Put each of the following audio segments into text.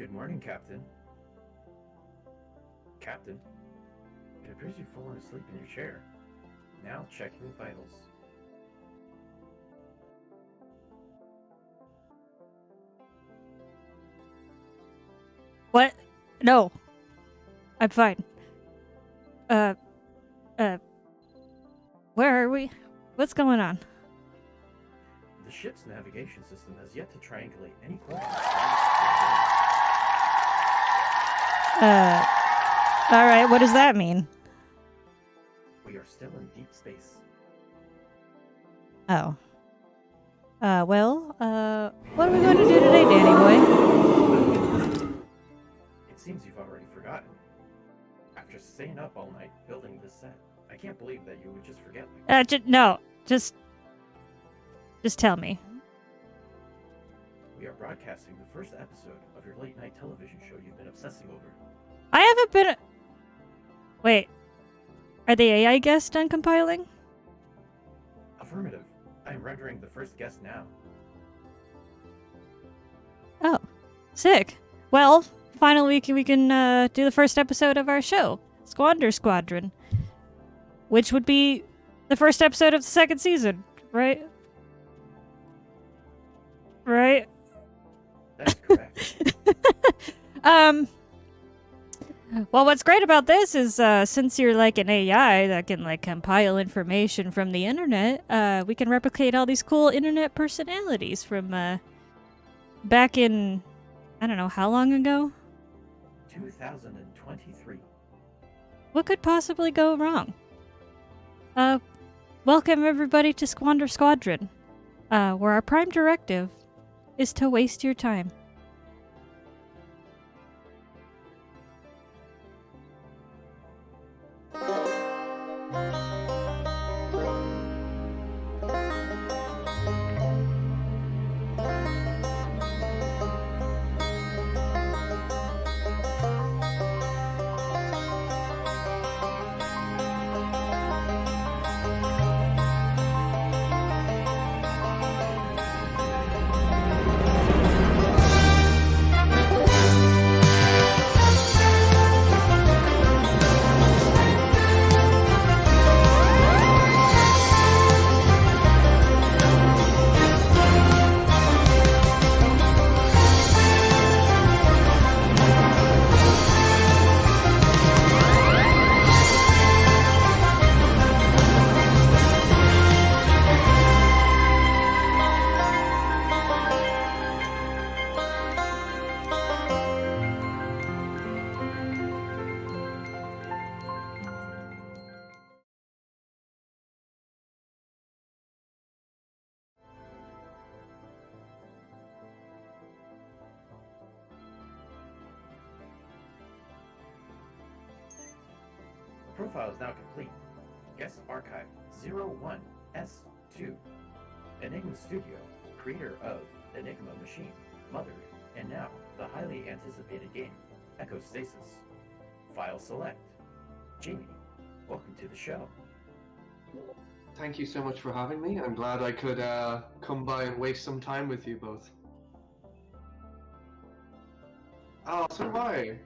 Good morning, Captain. Captain, it appears you've fallen asleep in your chair. Now checking vitals. What? No. I'm fine. Uh, where are we? What's going on? The ship's navigation system has yet to triangulate any coordinates. Alright, what does that mean? We are still in deep space. Oh. What are we going to do today, Danny boy? It seems you've already forgotten. After staying up all night building this set, I can't believe that you would just forget like that. No. Just tell me. We are broadcasting the first episode of your late night television show you've been obsessing over. I haven't been... Wait. Are the AI guests done compiling? Affirmative. I am rendering the first guest now. Oh. Sick. Well, finally we can do the first episode of our show, Squander Squadron. Which would be the first episode of the second season, right? Right? That's correct. Well, what's great about this is since you're like an AI that can like compile information from the internet, we can replicate all these cool internet personalities from back in, I don't know, how long ago? 2023. What could possibly go wrong? Welcome everybody to Squander Squadron, where our prime directive is to waste your time. Profile is now complete. Guest archive 01S2. Enigma Studio, creator of Enigma Machine, Mother, and now the highly anticipated game, Echo Stasis. File select. Jamie, welcome to the show. Thank you so much for having me. I'm glad I could come by and waste some time with you both. Oh, so am I.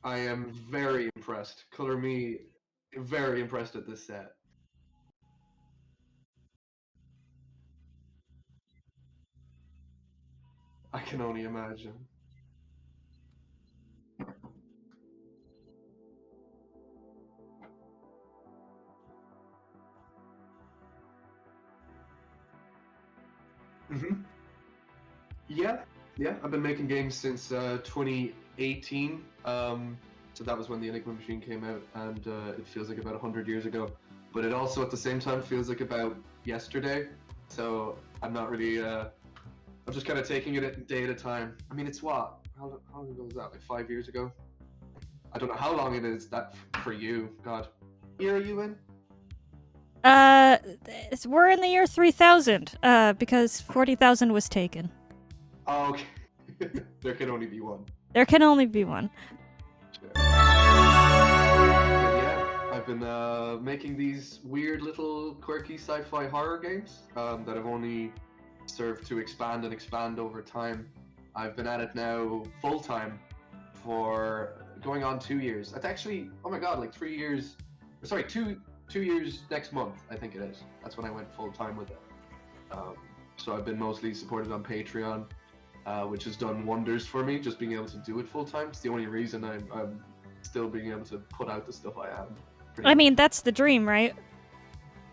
I am very impressed. Color me very impressed at this set. I can only imagine. Yeah, I've been making games since 2018. So that was when the Enigma machine came out, and it feels like about 100 years ago. But it also, at the same time, feels like about yesterday. So I'm not really. I'm just kind of taking it a day at a time. I mean, it's what? How long ago was that? Like 5 years ago? I don't know how long it is that for you. God, year are you in? We're in the year 3000, because 40,000 was taken. Oh, okay. There can only be one. There can only be one. Yeah. I've been making these weird little quirky sci-fi horror games that have only served to expand and expand over time. I've been at it now full time for going on 2 years. It's actually, oh my god, like 3 years. Sorry, two years next month. I think it is. That's when I went full time with it. So I've been mostly supported on Patreon, which has done wonders for me. Just being able to do it full time. It's the only reason I'm still being able to put out the stuff I am. I mean, that's the dream, right?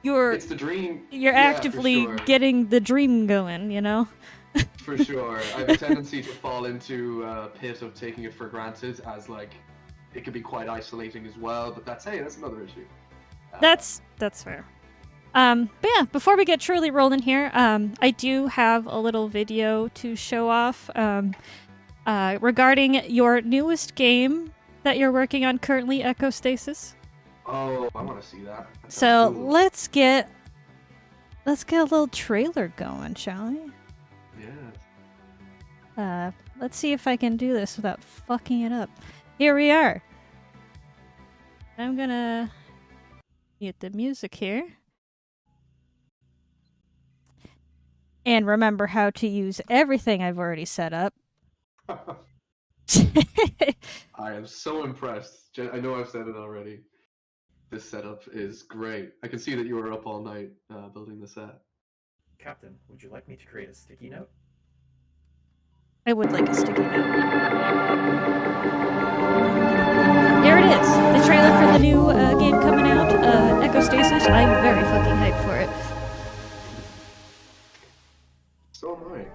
It's the dream. You're yeah, actively for sure. getting the dream going, you know? For sure. I have a tendency to fall into a pit of taking it for granted, as like it can be quite isolating as well, but that's another issue. That's fair. But yeah, before we get truly rolling here, I do have a little video to show off regarding your newest game that you're working on currently, Echo Stasis. Oh, I want to see that. So cool. let's get a little trailer going, shall we? Yeah. Let's see if I can do this without fucking it up. Here we are. I'm gonna mute the music here. And remember how to use everything I've already set up. I am so impressed. I know I've said it already. This setup is great. I can see that you were up all night building the set. Captain, would you like me to create a sticky note? I would like a sticky note. There it is. The trailer for the new game coming out, Echo Stasis. I'm very fucking hyped for it. So am I.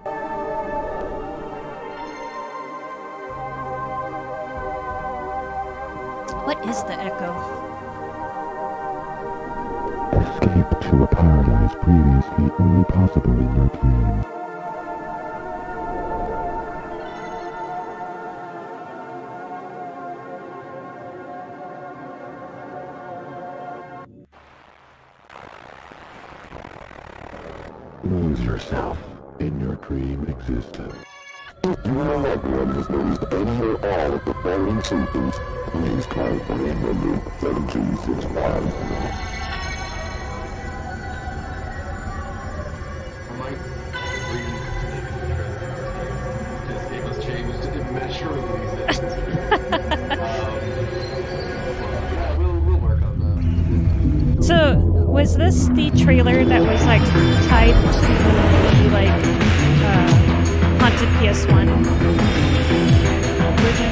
What is the Echo? Escape to a paradise previously only possible in your dream. Lose yourself in your dream existence. If you or a loved one has noticed any or all of the following symptoms, please call 1-800-7265. I might really take a trailer for this game. This game has changed immeasurably since. Yeah, we'll work on that. So, was this the trailer that was like tied to the like haunted PS1 version?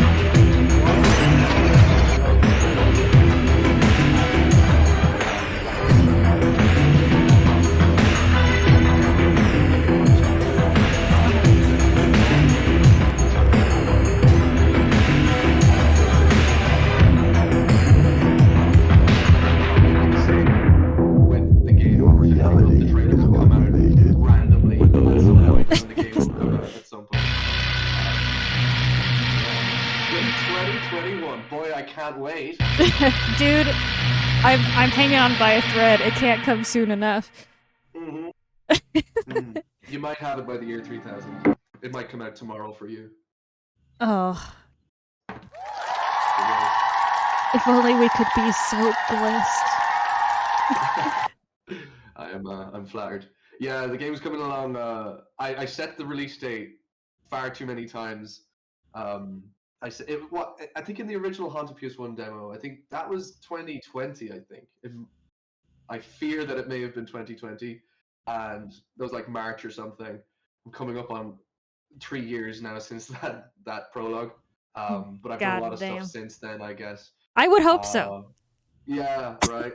With the game, Your reality the trailer is will come out motivated randomly with a at little some help. point, and the game will come out at some point. In 2021, boy, I can't wait. Dude, I'm hanging on by a thread. It can't come soon enough. Mm-hmm. You might have it by the year 3000. It might come out tomorrow for you. Oh, if only we could be so blessed. I'm flattered. Yeah, the game's coming along. I set the release date far too many times. I think in the original Haunted PS1 demo, I think that was 2020. I think I fear that it may have been 2020, and that was like March or something. I'm coming up on 3 years now since that prologue. But I've done a lot of Goddamn. stuff since then, I guess. I would hope so. Yeah, right.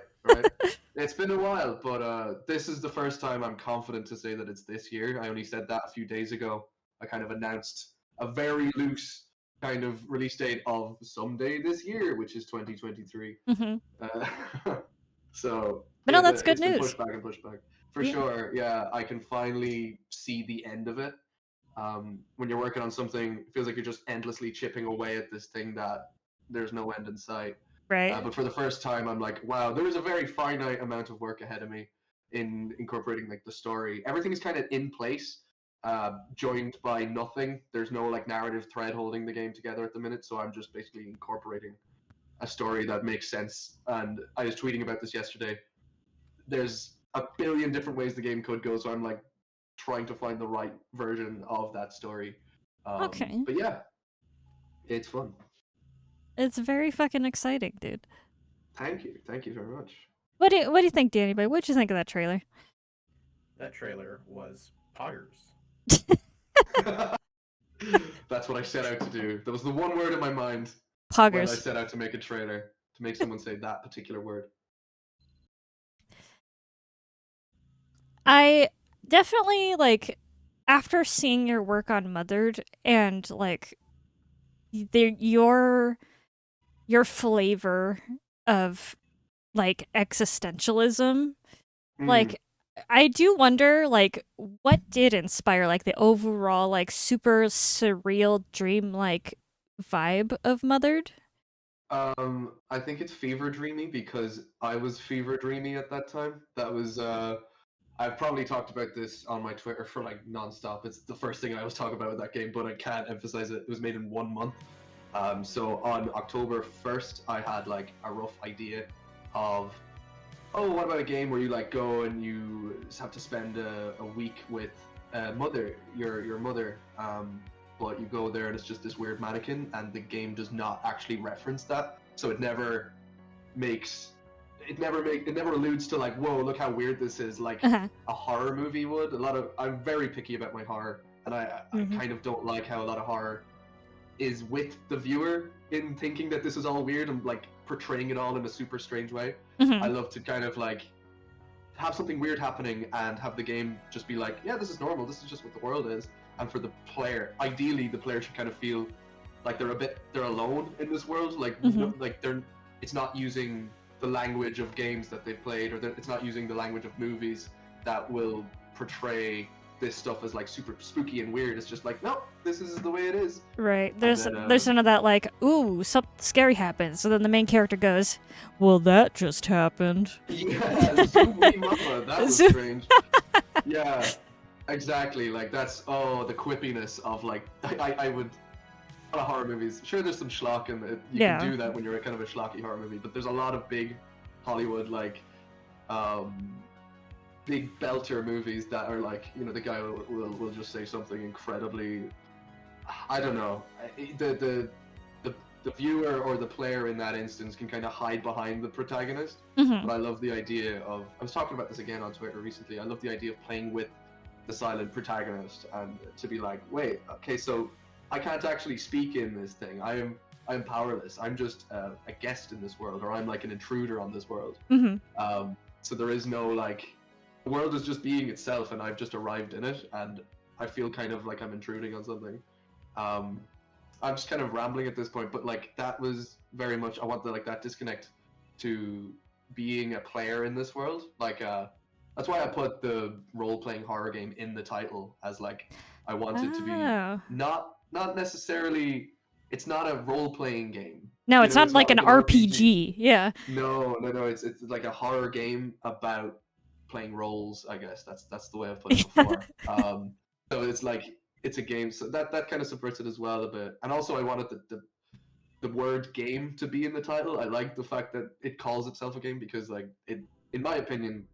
It's been a while, but this is the first time I'm confident to say that it's this year. I only said that a few days ago. I kind of announced a very loose kind of release date of someday this year, which is 2023. Mm-hmm. So, But no, that's good it's been news. pushed back and pushed back. For Yeah. sure, yeah. I can finally see the end of it. When you're working on something, it feels like you're just endlessly chipping away at this thing that there's no end in sight. Right. But for the first time, I'm like, wow, there is a very finite amount of work ahead of me in incorporating like the story. Everything is kind of in place, joined by nothing. There's no like narrative thread holding the game together at the minute, so I'm just basically incorporating a story that makes sense. And I was tweeting about this yesterday. There's a billion different ways the game could go, so I'm like trying to find the right version of that story. Okay. But yeah, it's fun. It's very fucking exciting, dude. Thank you very much. What do you think, Danny Boy? What'd you think of that trailer? That trailer was poggers. That's what I set out to do. That was the one word in my mind when I Poggers. set out to make a trailer, to make someone say that particular word. I definitely, like, after seeing your work on Mothered and, like, your flavor of, like, existentialism, like, I do wonder, like, what did inspire, like, the overall, like, super surreal, dream-like vibe of Mothered? I think it's fever dreamy because I was fever dreamy at that time. That was I've probably talked about this on my Twitter for like nonstop. It's the first thing I always talk about with that game, but I can't emphasize it. It was made in 1 month. So on October 1st, I had like a rough idea of, oh, what about a game where you like go and you have to spend a week with your mother, but you go there and it's just this weird mannequin, and the game does not actually reference that, so it never alludes to like, whoa, look how weird this is, like a horror movie would. I'm very picky about my horror, and I kind of don't like how a lot of horror is with the viewer in thinking that this is all weird and like portraying it all in a super strange way. I love to kind of like have something weird happening and have the game just be like, yeah, this is normal, this is just what the world is. And for the player, ideally the player should kind of feel like they're alone in this world, like it's not using the language of games that they've played, or it's not using the language of movies that will portray this stuff as like super spooky and weird. It's just like, no, this is the way it is. Right. There's none of that like, ooh, something scary happens. So then the main character goes, well, that just happened. Yeah, mama, that was strange. Yeah, exactly. Like that's the quippiness of like, I would, a lot of horror movies. Sure, there's some schlock and you can do that when you're kind of a schlocky horror movie, but there's a lot of big Hollywood like, big belter movies that are like, you know, the guy will just say something incredibly, I don't know, the viewer or the player in that instance can kind of hide behind the protagonist. But I love the idea of, I was talking about this again on Twitter recently, I love the idea of playing with the silent protagonist and to be like, wait, okay, so I can't actually speak in this thing, I'm powerless, I'm just a guest in this world, or I'm like an intruder on this world. So there is no like, the world is just being itself and I've just arrived in it, and I feel kind of like I'm intruding on something. I'm just kind of rambling at this point, but like that was very much, I want like that disconnect to being a player in this world. Like that's why I put the role-playing horror game in the title, as like I want it to be not necessarily, it's not a role-playing game. No, it's not like an RPG. Yeah. No, it's like a horror game about playing roles, I guess. That's the way I've put it before. So it's like, it's a game, so that kind of subverts it as well a bit. And also I wanted the word game to be in the title. I like the fact that it calls itself a game, because like it, in my opinion,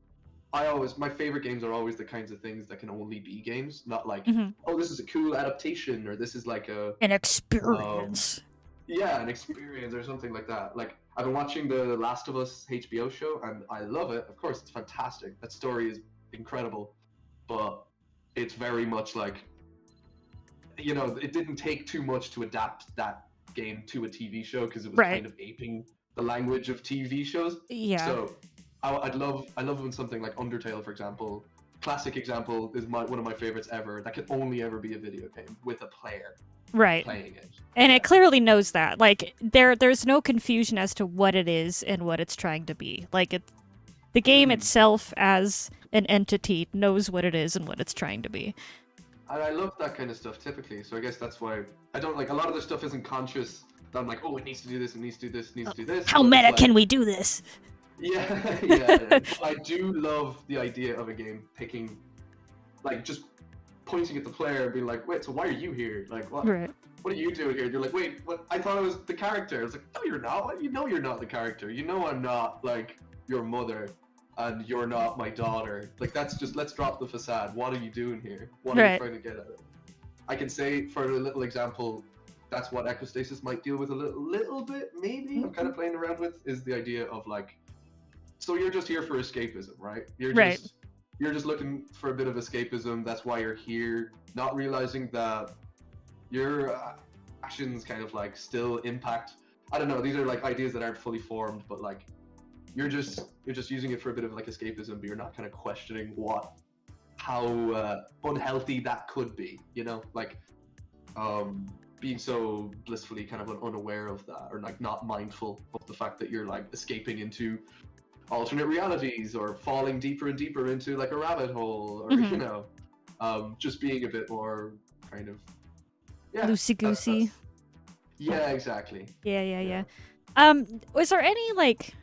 my favorite games are always the kinds of things that can only be games, not like, oh, this is a cool adaptation, or this is like an experience. An experience or something like that. Like, I've been watching the Last of Us HBO show, and I love it. Of course, it's fantastic. That story is incredible. But it's very much like, you know, it didn't take too much to adapt that game to a TV show, because it was kind of aping the language of TV shows. Yeah. So I love when something like Undertale, for example, classic example, is one of my favorites ever, that could only ever be a video game with a player. Playing it. And it clearly knows that. Like, there's no confusion as to what it is and what it's trying to be. Like, the game itself as an entity knows what it is and what it's trying to be. And I love that kind of stuff typically, so I guess that's why I don't like, a lot of the stuff isn't conscious, that I'm like, oh, it needs to do this, it needs to do this, it needs to do this. How meta can we do this? Yeah. I do love the idea of a game picking, like, just pointing at the player and being like, wait, so why are you here? Like, what? Right. what are you doing here? And you're like, wait, what? I thought I was the character. It's like, no, you're not. You know you're not the character. You know I'm not like your mother, and you're not my daughter. Like that's just, let's drop the facade. What are you doing here? What are you trying to get at it? I can say for a little example, that's what Ecostasis might deal with a little bit, maybe. I'm kind of playing around with is the idea of like, so you're just here for escapism, right? You're just looking for a bit of escapism. That's why you're here, not realizing that your actions kind of like still impact. I don't know. These are like ideas that aren't fully formed, but like you're just using it for a bit of like escapism, but you're not kind of questioning how unhealthy that could be. You know, like being so blissfully kind of unaware of that, or like not mindful of the fact that you're like escaping into alternate realities or falling deeper and deeper into like a rabbit hole, or you know, just being a bit more kind of loosey goosey. Yeah, exactly. Yeah. Was there any like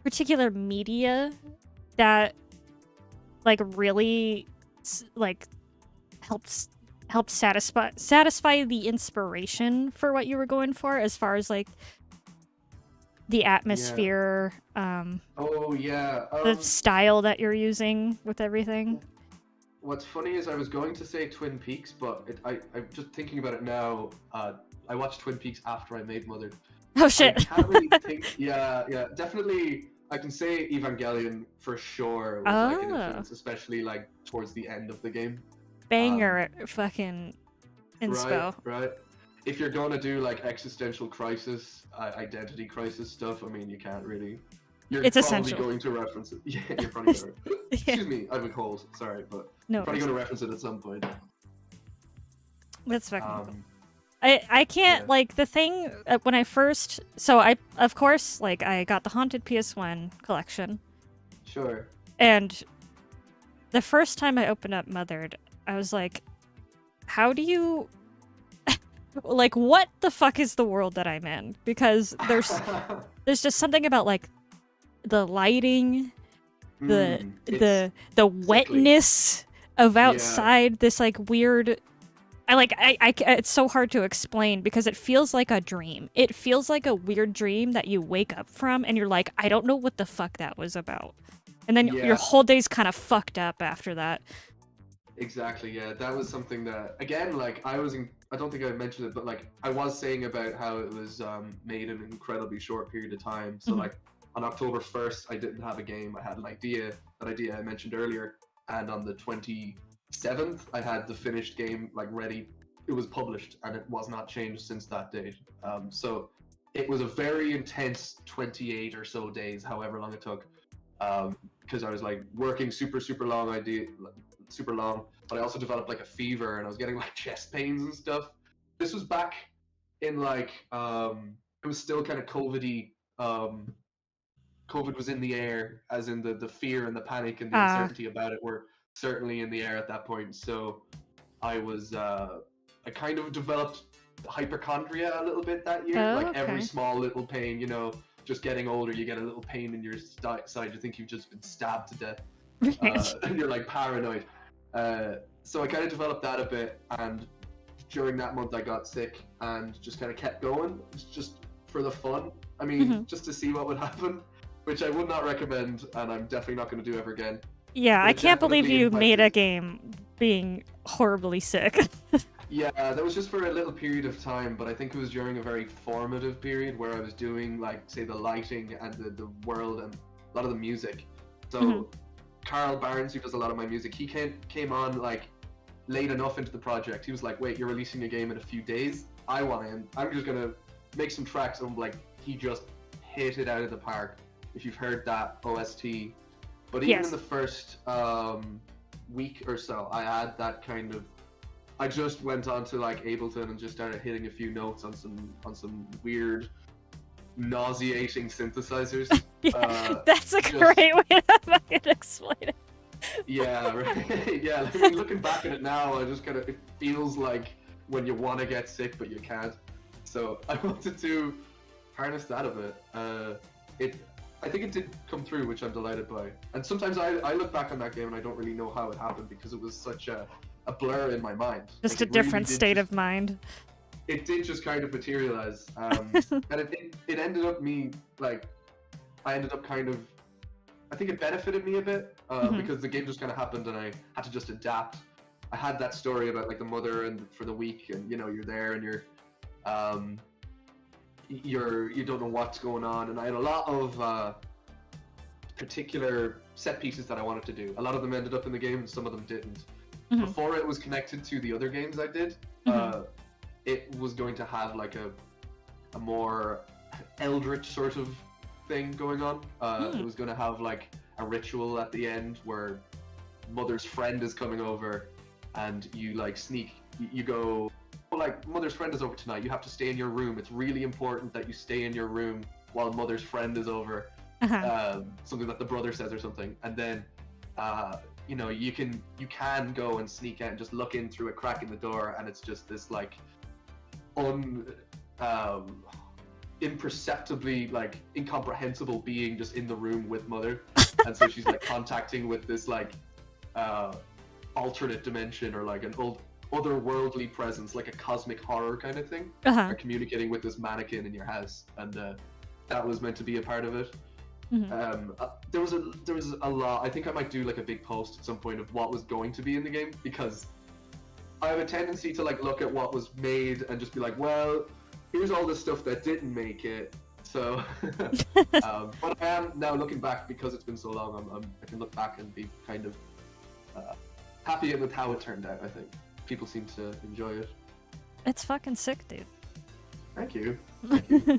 particular media that like really like helped satisfy the inspiration for what you were going for, as far as like the atmosphere, the style that you're using with everything? What's funny is I was going to say Twin Peaks, but I'm just thinking about it now. I watched Twin Peaks after I made Mothered. Oh shit! I can't really think. Yeah, definitely. I can say Evangelion for sure was like an influence, especially like towards the end of the game. Banger, fucking inspo. Right. If you're gonna do like existential crisis, identity crisis stuff, I mean, you can't really. It's probably essential. Going to reference it. Yeah, you're probably going to. Excuse me, I have a cold. Sorry, but no, probably going to reference it at some point. That's fucking cool. I can't like the thing when I first. So I of course like I got the Haunted PS1 collection. Sure. And the first time I opened up Mothered, I was like, how do you like, what the fuck is the world that I'm in? Because there's just something about like the lighting, the wetness of outside, this like weird. It's so hard to explain because it feels like a dream. It feels like a weird dream that you wake up from and you're like, I don't know what the fuck that was about. And then your whole day's kind of fucked up after that. Exactly, yeah. That was something that, again, like, I don't think I mentioned it, but, like, I was saying about how it was made in an incredibly short period of time. So, like, on October 1st, I didn't have a game. I had an idea, that idea I mentioned earlier. And on the 27th, I had the finished game, like, ready. It was published, and it was not changed since that date. So, it was a very intense 28 or so days, however long it took. Because I was, like, working super long, but I also developed like a fever and I was getting like chest pains and stuff. This was back in like it was still kind of COVID-y. COVID was in the air, as in the fear and the panic and the uncertainty about it were certainly in the air at that point. So I was I kind of developed hypochondria a little bit that year. Like every small little pain, you know, just getting older, you get a little pain in your side, you think you've just been stabbed to death. And you're like paranoid. So I kind of developed that a bit, and during that month I got sick and just kind of kept going, just for the fun. I mean, just to see what would happen, which I would not recommend, and I'm definitely not going to do ever again. Yeah, I can't believe you made a game being horribly sick. Yeah, that was just for a little period of time, but I think it was during a very formative period where I was doing, like, say, the lighting and the world and a lot of the music. So Carl Barnes, who does a lot of my music, he came on like late enough into the project. He was like, wait, you're releasing a game in a few days? I'm just gonna make some tracks. And like, he just hit it out of the park. If you've heard that OST. But even in the first week or so, I had that kind of, I just went on to like Ableton and just started hitting a few notes on some weird, nauseating synthesizers. That's a great way to fucking explain it. Yeah, right. Yeah, I mean, looking back at it now, I just kind of, it feels like when you want to get sick but you can't. So I wanted to harness that a bit. I think it did come through, which I'm delighted by. And sometimes I look back on that game and I don't really know how it happened because it was such a blur in my mind. Just like, a different state of mind. it did just kind of materialize, and it ended up me like I ended up kind of I think it benefited me a bit because the game just kind of happened and I had to just adapt. I had that story about like the mother and for the week, and you're there and you don't know what's going on, and I had a lot of particular set pieces that I wanted to do. A lot of them ended up in the game, and some of them didn't. Before it was connected to the other games I did, it was going to have like a more eldritch sort of thing going on. It was going to have like a ritual at the end where Mother's friend is coming over, and you like you go, oh, like Mother's friend is over tonight, you have to stay in your room, it's really important that you stay in your room while Mother's friend is over. Something that the brother says or something, and then you can go and sneak out and just look in through a crack in the door, and it's just this like imperceptibly like incomprehensible being just in the room with Mother, and so she's like contacting with this like alternate dimension or like an otherworldly presence, like a cosmic horror kind of thing, or communicating with this mannequin in your house, and that was meant to be a part of it. There was a lot. I think I might do like a big post at some point of what was going to be in the game, because I have a tendency to like look at what was made and just be like, well, here's all the stuff that didn't make it. So, but I am now looking back, because it's been so long. I can look back and be kind of happy with how it turned out. I think people seem to enjoy it. It's fucking sick, dude. Thank you. Thank you.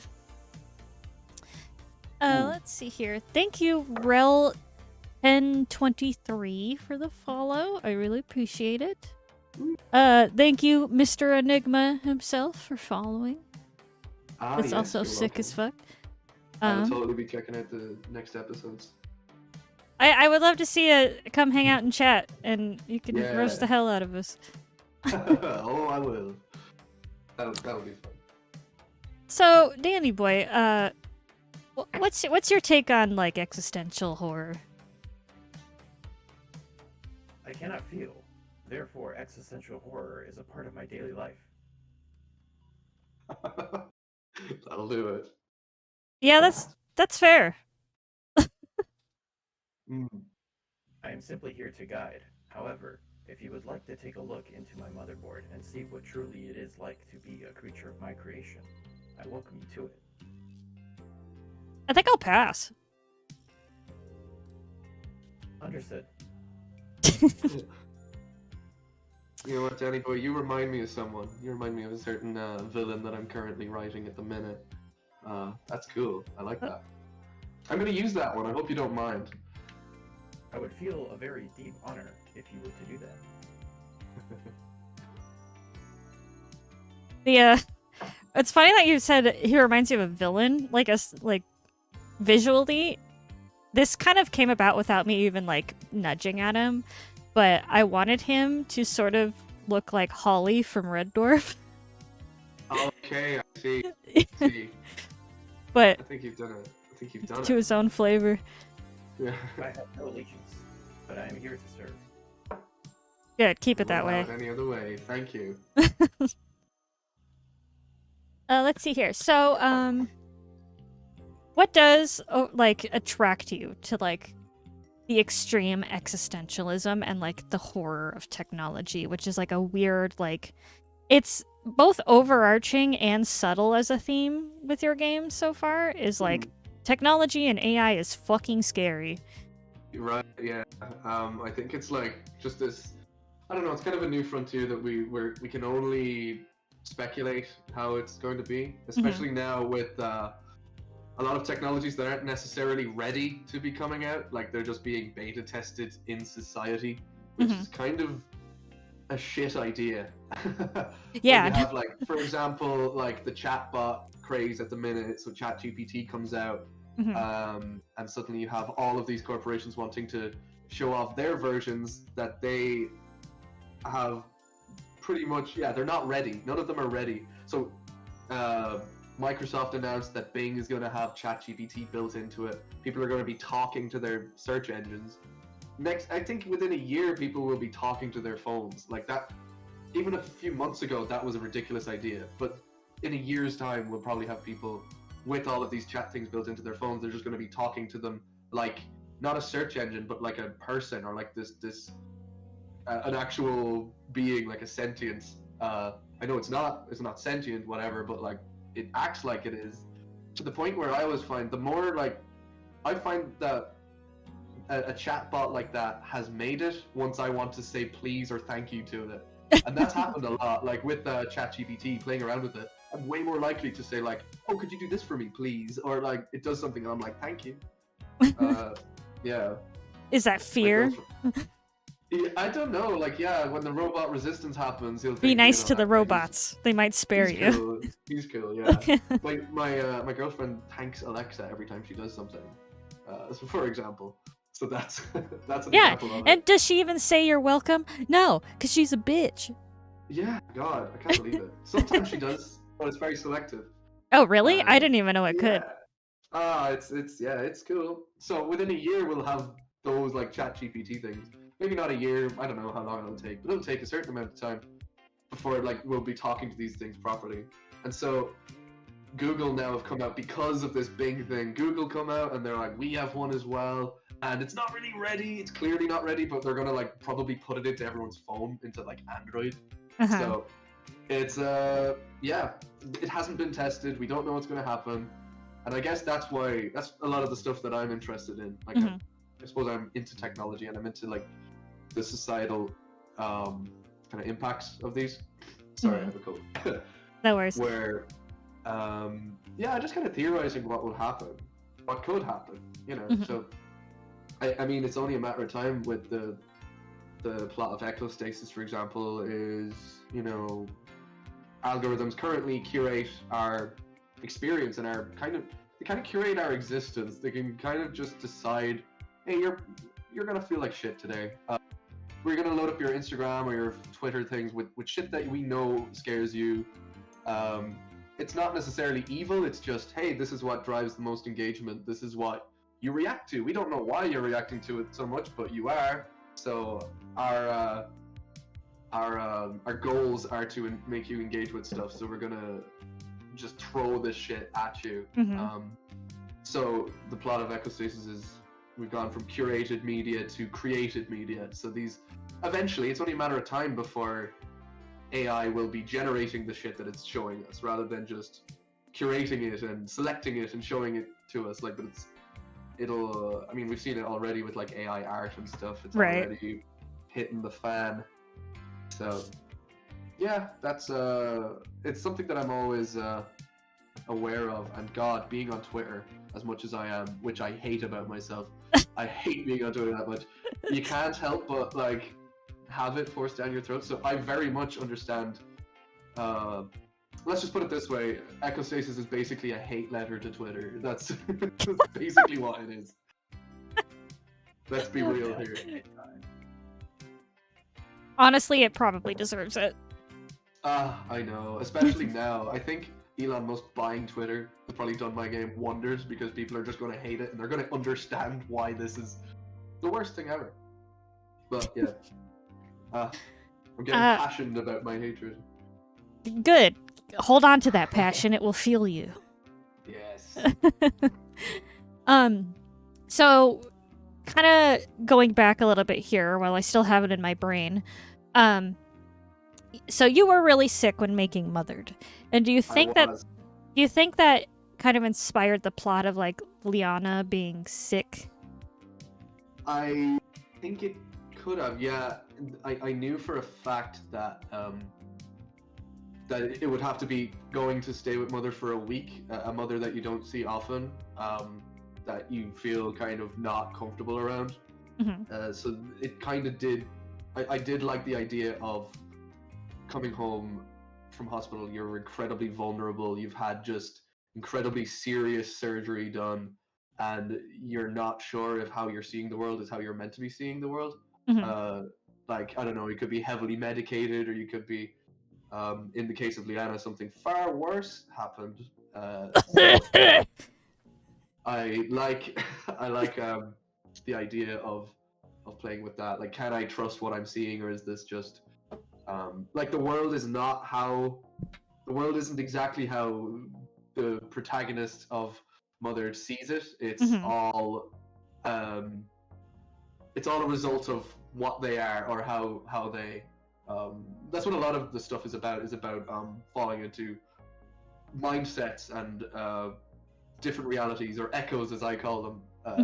Let's see here. Thank you, Rel1023, for the follow. I really appreciate it. Thank you, Mr. Enigma himself, for following. It's also sick as fuck. I'll totally be checking out the next episodes. I would love to see you come hang out and chat, and you can roast the hell out of us. Oh, I will. That'll be fun. So, Danny boy, what's your take on like existential horror? I cannot feel. Therefore, existential horror is a part of my daily life. That'll do it. Yeah, that's fair. I am simply here to guide. However, if you would like to take a look into my motherboard and see what truly it is like to be a creature of my creation, I welcome you to it. I think I'll pass. Understood. You know what, Danny boy, you remind me of someone. You remind me of a certain villain that I'm currently writing at the minute. That's cool. I like that. I'm gonna use that one. I hope you don't mind. I would feel a very deep honor if you were to do that. It's funny that you said he reminds you of a villain. Like visually, this kind of came about without me even like nudging at him, but I wanted him to sort of look like Holly from Red Dwarf. Okay, I see. But I think you've done it. To his own flavor. Yeah. I have no allegiance, but I am here to serve. Good, keep it that way. Not any other way. Thank you. Let's see here. So, what does like attract you to like the extreme existentialism and like the horror of technology, which is like a weird like it's both overarching and subtle as a theme with your game so far, is like technology and AI is fucking scary. Right, yeah. I think it's like just this, I don't know, it's kind of a new frontier that we can only speculate how it's going to be, especially now with a lot of technologies that aren't necessarily ready to be coming out, like they're just being beta tested in society, which is kind of a shit idea. Yeah. You have like, for example, like the chatbot craze at the minute, so ChatGPT comes out, and suddenly you have all of these corporations wanting to show off their versions that they have pretty much, they're not ready. None of them are ready. So Microsoft announced that Bing is going to have ChatGPT built into it. People are going to be talking to their search engines. Next, I think within a year, people will be talking to their phones. Like that, even a few months ago, that was a ridiculous idea. But in a year's time, we'll probably have people with all of these chat things built into their phones. They're just going to be talking to them like not a search engine, but like a person, or like this an actual being, like a sentience. I know it's not sentient, whatever, but like it acts like it is, to the point where I always find the more like I find that a chat bot like that has made it once I want to say please or thank you to it. And that's happened a lot, like with ChatGPT, playing around with it. I'm way more likely to say like, oh, could you do this for me, please? Or like, it does something and I'm like, thank you. Yeah. Is that fear? Yeah, I don't know. Like, yeah, when the robot resistance happens, he'll Be think, nice you know, to the "Okay, robots. They might spare he's you. cool. He's cool, yeah. My girlfriend thanks Alexa every time she does something. So for example. So that's that's an Yeah, example of and it. does she even say you're welcome? No, because she's a bitch. Yeah, God, I can't believe it. Sometimes she does, but it's very selective. Oh, really? I didn't even know it could. Yeah. It's cool. So within a year we'll have those like ChatGPT things. Maybe not a year. I don't know how long it'll take, but it'll take a certain amount of time before like we'll be talking to these things properly. And so Google now have come out because of this Bing thing. Google come out and they're like, we have one as well, and it's not really ready. It's clearly not ready, but they're gonna like probably put it into everyone's phone, into like Android. Uh-huh. So it's yeah, it hasn't been tested. We don't know what's gonna happen, and I guess that's why that's a lot of the stuff that I'm interested in. Like I suppose I'm into technology and I'm into like the societal kind of impacts of these. Sorry, I have a cold. No worries. Where yeah, just kind of theorizing what will happen, what could happen, you know. So I mean, it's only a matter of time with the plot of ecostasis, for example, is, you know, algorithms currently curate our experience and our kind of curate our existence. They can kind of just decide, hey, you're gonna feel like shit today. We're gonna load up your Instagram or your Twitter things with shit that we know scares you. It's not necessarily evil. It's just, hey, this is what drives the most engagement. This is what you react to. We don't know why you're reacting to it so much, but you are. So our goals are to make you engage with stuff. So we're gonna just throw this shit at you. So the plot of ecostasis is we've gone from curated media to created media. So these eventually, it's only a matter of time before AI will be generating the shit that it's showing us, rather than just curating it and selecting it and showing it to us. Like, but it'll. I mean, we've seen it already with like AI art and stuff. It's already hitting the fan. So, yeah, that's it's something that I'm always aware of. And God, being on Twitter as much as I am, which I hate about myself, I hate being on Twitter that much. You can't help but like have it forced down your throat. So I very much understand. Let's just put it this way: ecostasis is basically a hate letter to Twitter. That's basically what it is. Let's be real here. Honestly, it probably deserves it. I know. Especially now. I think Elon Musk buying Twitter has probably done my game wonders, because people are just going to hate it and they're going to understand why this is the worst thing ever. But yeah. I'm getting passionate about my hatred. Good. Hold on to that passion. It will fuel you. Yes. So kind of going back a little bit here while I still have it in my brain. So you were really sick when making Mothered. And do you think that kind of inspired the plot of like Liana being sick? I think it could have, yeah. I knew for a fact that that it would have to be going to stay with Mother for a week, a mother that you don't see often, that you feel kind of not comfortable around. So it kind of did. I did like the idea of coming home from hospital. You're incredibly vulnerable. You've had just incredibly serious surgery done, and you're not sure if how you're seeing the world is how you're meant to be seeing the world. Like, I don't know, you could be heavily medicated, or you could be, in the case of Liana, something far worse happened. So I like the idea of playing with that. Like, can I trust what I'm seeing, or is this just Like the world isn't exactly how the protagonist of Mother sees it. It's all a result of what they are or how they. That's what a lot of the stuff is about. Is about falling into mindsets and different realities, or echoes, as I call them.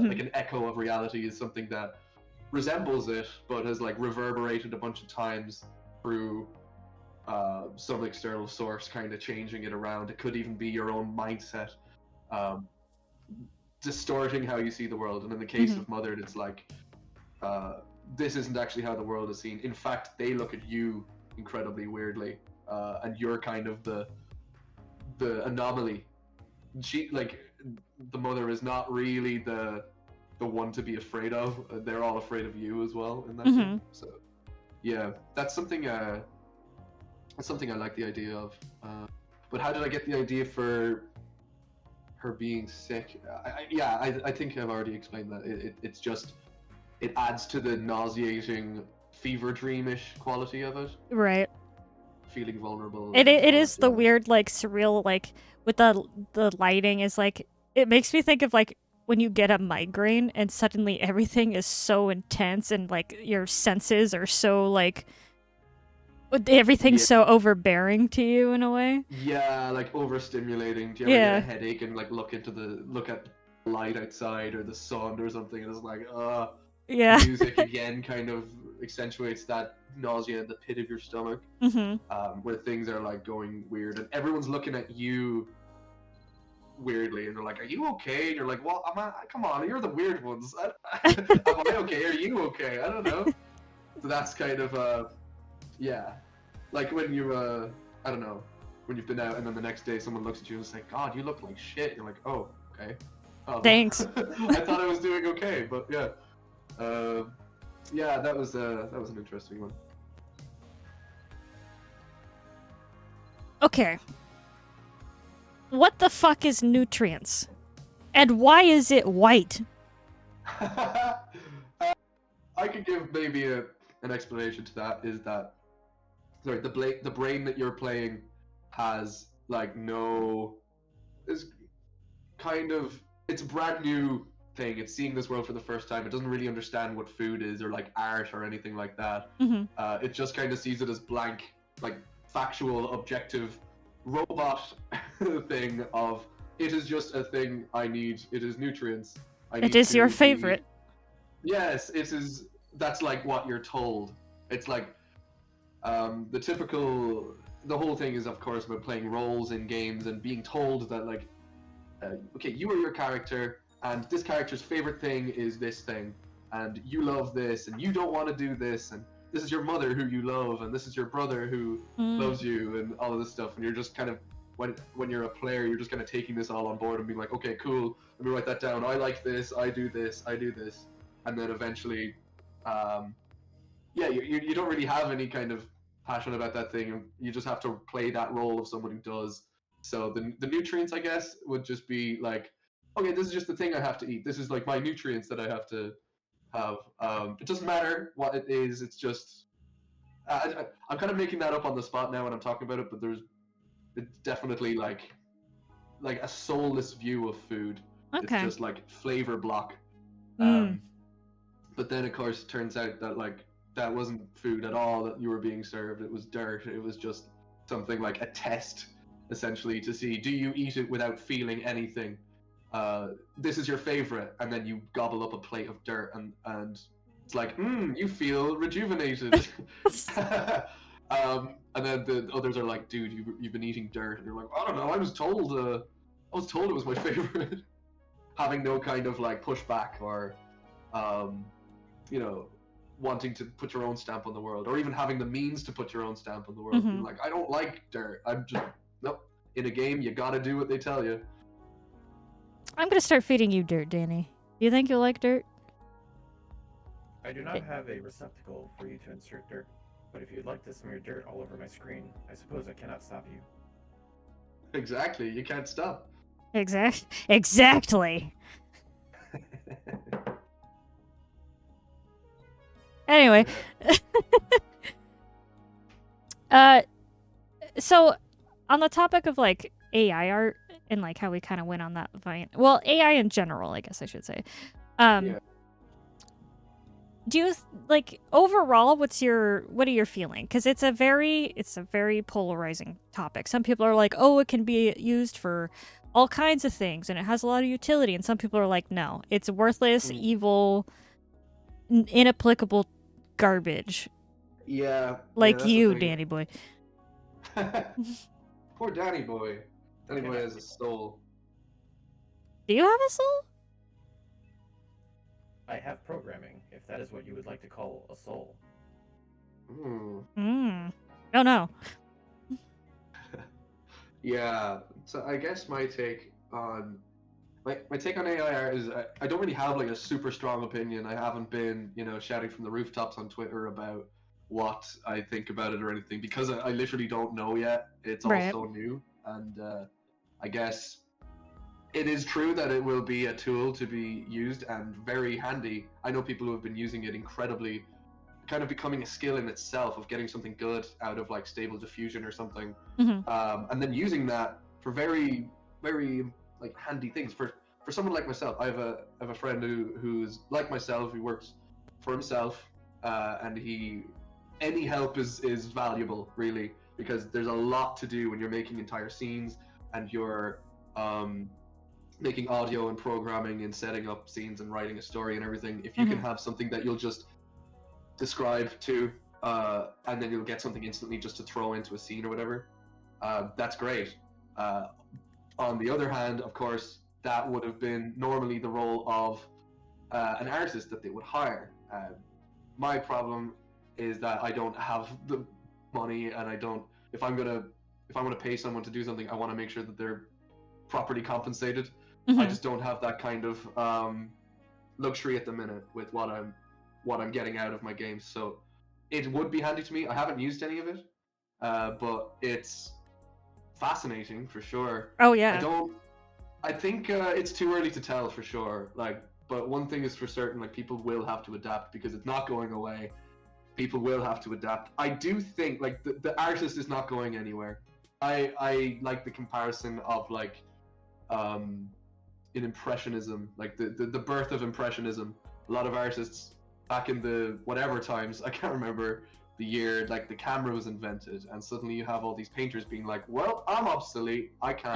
Like an echo of reality is something that resembles it, but has like reverberated a bunch of times through some external source, kind of changing it around. It could even be your own mindset, distorting how you see the world. And in the case of Mothered, it's like this isn't actually how the world is seen. In fact, they look at you incredibly weirdly, and you're kind of the anomaly. She, like, the mother is not really the one to be afraid of. They're all afraid of you as well in that game. So yeah, that's something I like the idea of. But how did I get the idea for her being sick? I think I've already explained that. It's just, it adds to the nauseating fever dreamish quality of it. Right. Feeling vulnerable. It is the weird, like, surreal, like, with the lighting is like, it makes me think of like when you get a migraine and suddenly everything is so intense and like your senses are so like everything's so overbearing to you in a way. Yeah, like overstimulating. Do you ever get a headache and like look at the light outside or the sun or something, and it's like, music again kind of accentuates that nausea in the pit of your stomach, where things are like going weird and everyone's looking at you weirdly and they're like, "Are you okay?" And you're like, "Well, come on, you're the weird ones. Am I okay? Are you okay? I don't know." So that's kind of like when you I don't know, when you've been out and then the next day someone looks at you and say, "God, you look like shit." And you're like, "Oh, okay. Thanks." I thought I was doing okay, but yeah. That was an interesting one. Okay. What the fuck is nutrients? And why is it white? I could give maybe an explanation to that. Is that, sorry, the brain that you're playing has like it's a brand new thing. It's seeing this world for the first time. It doesn't really understand what food is or like art or anything like that. It just kind of sees it as blank, like factual, objective robot thing of, it is just a thing I need. It is nutrients. It is your favorite. Yes, it is. That's like what you're told. It's like the whole thing is of course about playing roles in games and being told that like, okay, you are your character and this character's favorite thing is this thing and you love this and you don't want to do this, and this is your mother who you love and this is your brother who loves you and all of this stuff, and you're just kind of, when you're a player, you're just kind of taking this all on board and being like, okay, cool, let me write that down. I like this, I do this, and then eventually you don't really have any kind of passion about that thing, and you just have to play that role of someone who does. So the nutrients, I guess, would just be like, okay, this is just the thing I have to eat. This is like my nutrients that I have to have. It doesn't matter what it is. It's just I'm kind of making that up on the spot now when I'm talking about it, but it's definitely like a soulless view of food. Okay. It's just like flavor block. But then of course it turns out that like that wasn't food at all that you were being served. It was dirt. It was just something like a test, essentially, to see, do you eat it without feeling anything? This is your favorite, and then you gobble up a plate of dirt, and it's like, you feel rejuvenated. And then the others are like, dude, you've been eating dirt, and you're like, I don't know, I was told it was my favorite. Having no kind of like pushback or wanting to put your own stamp on the world, or even having the means to put your own stamp on the world. You're like, I don't like dirt. I'm just, nope. In a game, you gotta do what they tell you. I'm gonna start feeding you dirt, Danny. Do you think you'll like dirt? I do not have a receptacle for you to insert dirt, but if you'd like to smear dirt all over my screen, I suppose I cannot stop you. Exactly, you can't stop. Exactly. Anyway. So on the topic of like AI art and like how we kind of went on that vine. Well, AI in general, I guess I should say. Yeah. Do you like overall? What are your feeling? Because it's a very polarizing topic. Some people are like, oh, it can be used for all kinds of things and it has a lot of utility, and some people are like, no, it's worthless, evil, inapplicable garbage. Yeah. Like that's the you, thing. Danny boy. Poor Danny boy. Danny boy has a soul. Do you have a soul? I have programming, if that is what you would like to call a soul. Oh no. Yeah. So I guess my take on AI art is I don't really have like a super strong opinion. I haven't been, shouting from the rooftops on Twitter about what I think about it or anything, because I literally don't know yet. It's all Right. so new, and I guess it is true that it will be a tool to be used and very handy. I know people who have been using it incredibly, kind of becoming a skill in itself of getting something good out of like Stable Diffusion or something, and then using that for very, very like handy things. For someone like myself, I have a friend who's like myself, who works for himself, and any help is valuable, really, because there's a lot to do when you're making entire scenes and you're making audio and programming and setting up scenes and writing a story and everything. If you can have something that you'll just describe to, and then you'll get something instantly just to throw into a scene or whatever, that's great. On the other hand, of course, that would have been normally the role of an artist that they would hire. My problem is that I don't have the money, and I don't. If I want to pay someone to do something, I want to make sure that they're properly compensated. I just don't have that kind of luxury at the minute with what I'm getting out of my games. So it would be handy to me. I haven't used any of it, but it's fascinating for sure. Oh yeah. I think it's too early to tell for sure. But one thing is for certain: like, people will have to adapt, because it's not going away. People will have to adapt. I do think like the artist is not going anywhere. I like the comparison of like in Impressionism, like the birth of Impressionism. A lot of artists back in the whatever times, I can't remember the year, like the camera was invented, and suddenly you have all these painters being like, well, I'm obsolete, I can't,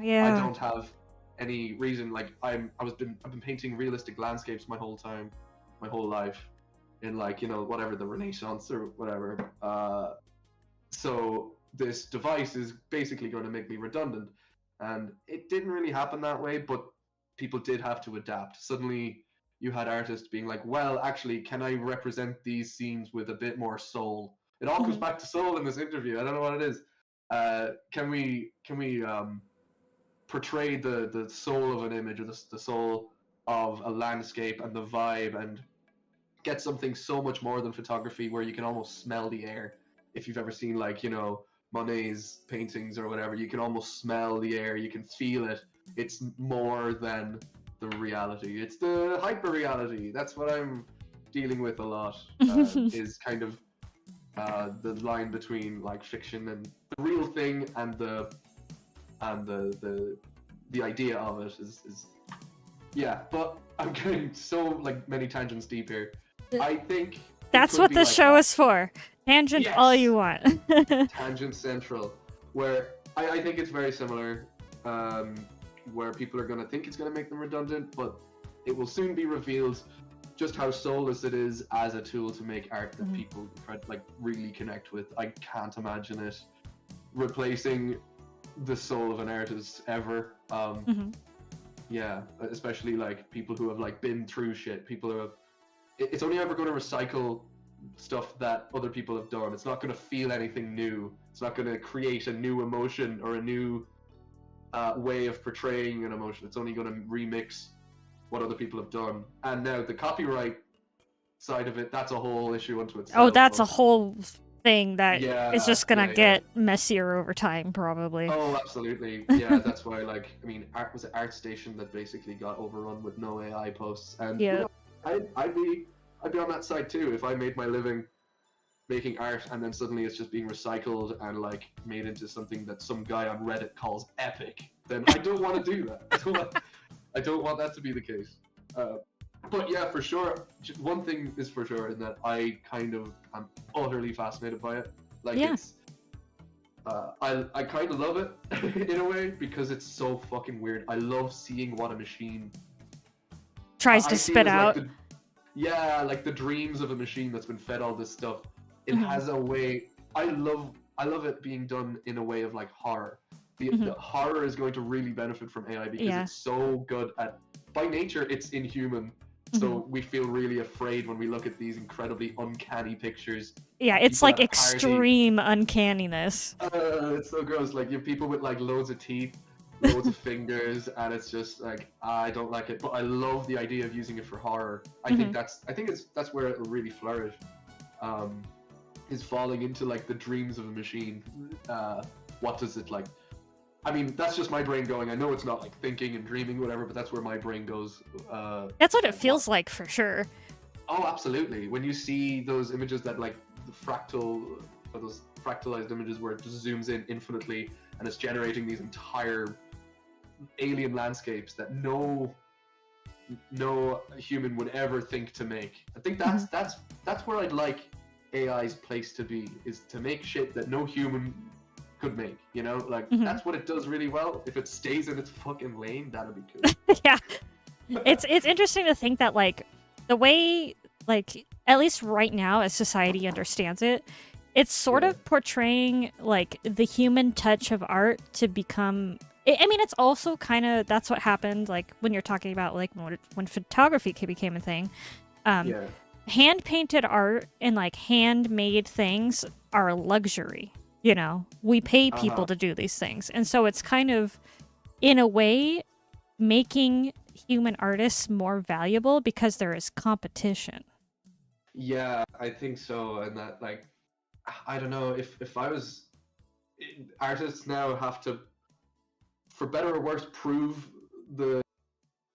yeah. I don't have any reason. Like I've been painting realistic landscapes my whole life, in like, whatever, the Renaissance or whatever. So this device is basically going to make me redundant. And it didn't really happen that way, but people did have to adapt. Suddenly you had artists being like, well, actually, can I represent these scenes with a bit more soul? It all comes back to soul in this interview. I don't know what it is. Can we portray the soul of an image, or the soul of a landscape and the vibe, and get something so much more than photography, where you can almost smell the air? If you've ever seen, like, Monet's paintings or whatever, you can almost smell the air, you can feel it. It's more than the reality. It's the hyper reality. That's what I'm dealing with a lot. Is kind of the line between like fiction and the real thing, and the idea of it is yeah. But I'm getting so like many tangents deep here. I think that's what this show is for. Tangent all you want. Tangent Central, where I think it's very similar, where people are going to think it's going to make them redundant, but it will soon be revealed just how soulless it is as a tool to make art that people like really connect with. I can't imagine it replacing the soul of an artist ever. Yeah, especially like people who have like been through shit. People who have. It's only ever going to recycle stuff that other people have done. It's not going to feel anything new. It's not going to create a new emotion or a new way of portraying an emotion. It's only going to remix what other people have done. And now the copyright side of it, that's a whole issue unto itself. Oh, that's a whole thing that is just going to get messier over time, probably. Oh, absolutely. Yeah, that's why, like, I mean, was it ArtStation that basically got overrun with no AI posts? And I'd be on that side too if I made my living making art, and then suddenly it's just being recycled and like made into something that some guy on Reddit calls epic, then I don't want to do that. I don't want that to be the case. But yeah, for sure, one thing is for sure, in that I kind of am utterly fascinated by it. Like, it's, I kind of love it in a way, because it's so fucking weird. I love seeing what a machine tries to spit out. Like like the dreams of a machine that's been fed all this stuff. It has a way. I love it being done in a way of like horror. The horror is going to really benefit from AI because it's so good at. By nature, it's inhuman. So we feel really afraid when we look at these incredibly uncanny pictures. Yeah, it's like extreme uncanniness. It's so gross. Like, you have people with like loads of teeth, loads of fingers, and it's just like, I don't like it. But I love the idea of using it for horror. I think that's where it'll really flourish. Is falling into like the dreams of a machine. What does it like? I mean, that's just my brain going. I know it's not like thinking and dreaming, whatever, but that's where my brain goes. That's what it feels like, for sure. Oh, absolutely. When you see those images that like those fractalized images where it just zooms in infinitely and it's generating these entire alien landscapes that no human would ever think to make. I think that's where I'd like AI's place to be, is to make shit that no human could make, you know? Like, that's what it does really well. If it stays in its fucking lane, that'll be cool. Yeah. It's interesting to think that, like, the way, like, at least right now, as society understands it, it's sort of portraying, like, the human touch of art to become... I mean, it's also kind of... That's what happened, like, when you're talking about, like, when photography became a thing. Hand-painted art and, like, handmade things are a luxury. You know, we pay people to do these things. And so it's kind of, in a way, making human artists more valuable because there is competition. Yeah, I think so. And that, like, I don't know, if I was... Artists now have to, for better or worse, prove the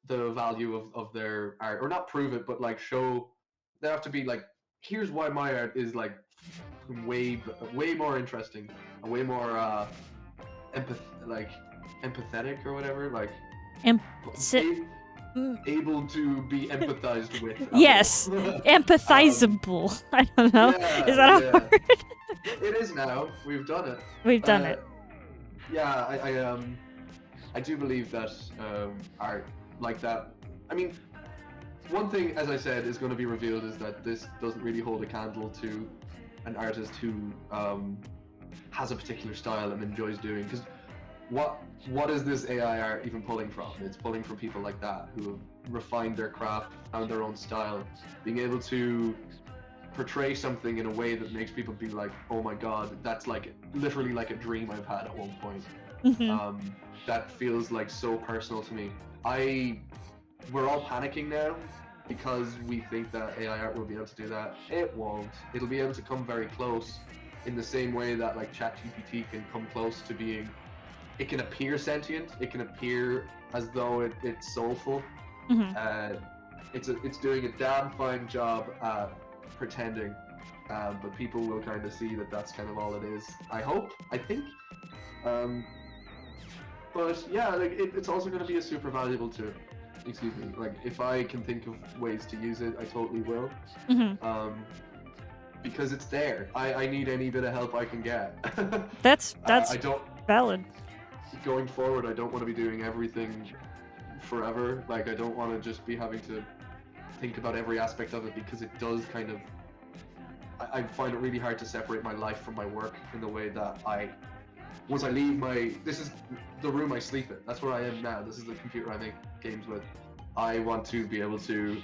value of their art. Or not prove it, but, like, show... They have to be, like, here's why my art is, like, way more interesting, and way more empathetic or whatever, like able to be empathized with. Yes, empathizable. I don't know. Is that a word? It is now. We've done it. We've done it. Yeah, I do believe that art like that. I mean, one thing, as I said, is going to be revealed is that this doesn't really hold a candle to an artist who has a particular style and enjoys doing. Because what is this AI art even pulling from? It's pulling from people like that who have refined their craft, found their own style, being able to portray something in a way that makes people be like, oh my god, that's like literally like a dream I've had at one point. That feels like so personal to me. We're all panicking now because we think that AI art will be able to do that. It won't. It'll be able to come very close in the same way that like ChatGPT can come close to being, it can appear sentient, it can appear as though it's soulful. It's doing a damn fine job at pretending, but people will kind of see that that's kind of all it is. I hope, I think. But yeah, like it's also going to be a super valuable tool. Excuse me, like if I can think of ways to use it, I totally will. Because it's there. I need any bit of help I can get. That's I don't, valid. Going forward, I don't want to be doing everything forever. Like, I don't want to just be having to think about every aspect of it, because it does kind of... I find it really hard to separate my life from my work in the way that once I leave this is the room I sleep in. That's where I am now. This is the computer I make games with. I want to be able to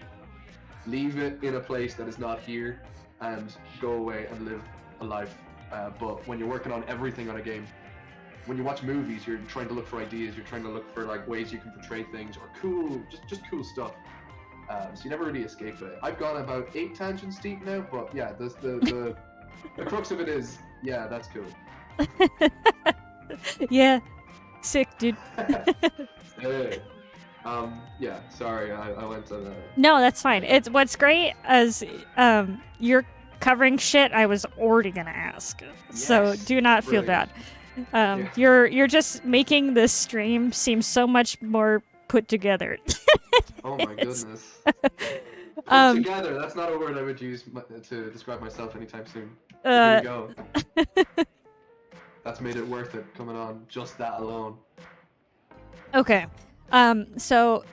leave it in a place that is not here and go away and live a life. But when you're working on everything on a game, when you watch movies, you're trying to look for ideas. You're trying to look for like ways you can portray things, or cool, just cool stuff. So you never really escape it. I've gone about 8 tangents deep now, but yeah, the crux of it is, yeah, that's cool. Yeah, sick, dude. Yeah, sorry, I went to the... No, that's fine. It's what's great is you're covering shit I was already gonna ask. So Yes, do not feel brilliant. bad. Yeah. You're just making this stream seem so much more put together. Oh my goodness. Put Um, together, that's not a word I would use to describe myself anytime soon. But uh, here we go. That's made it worth it coming on just that alone. Okay. So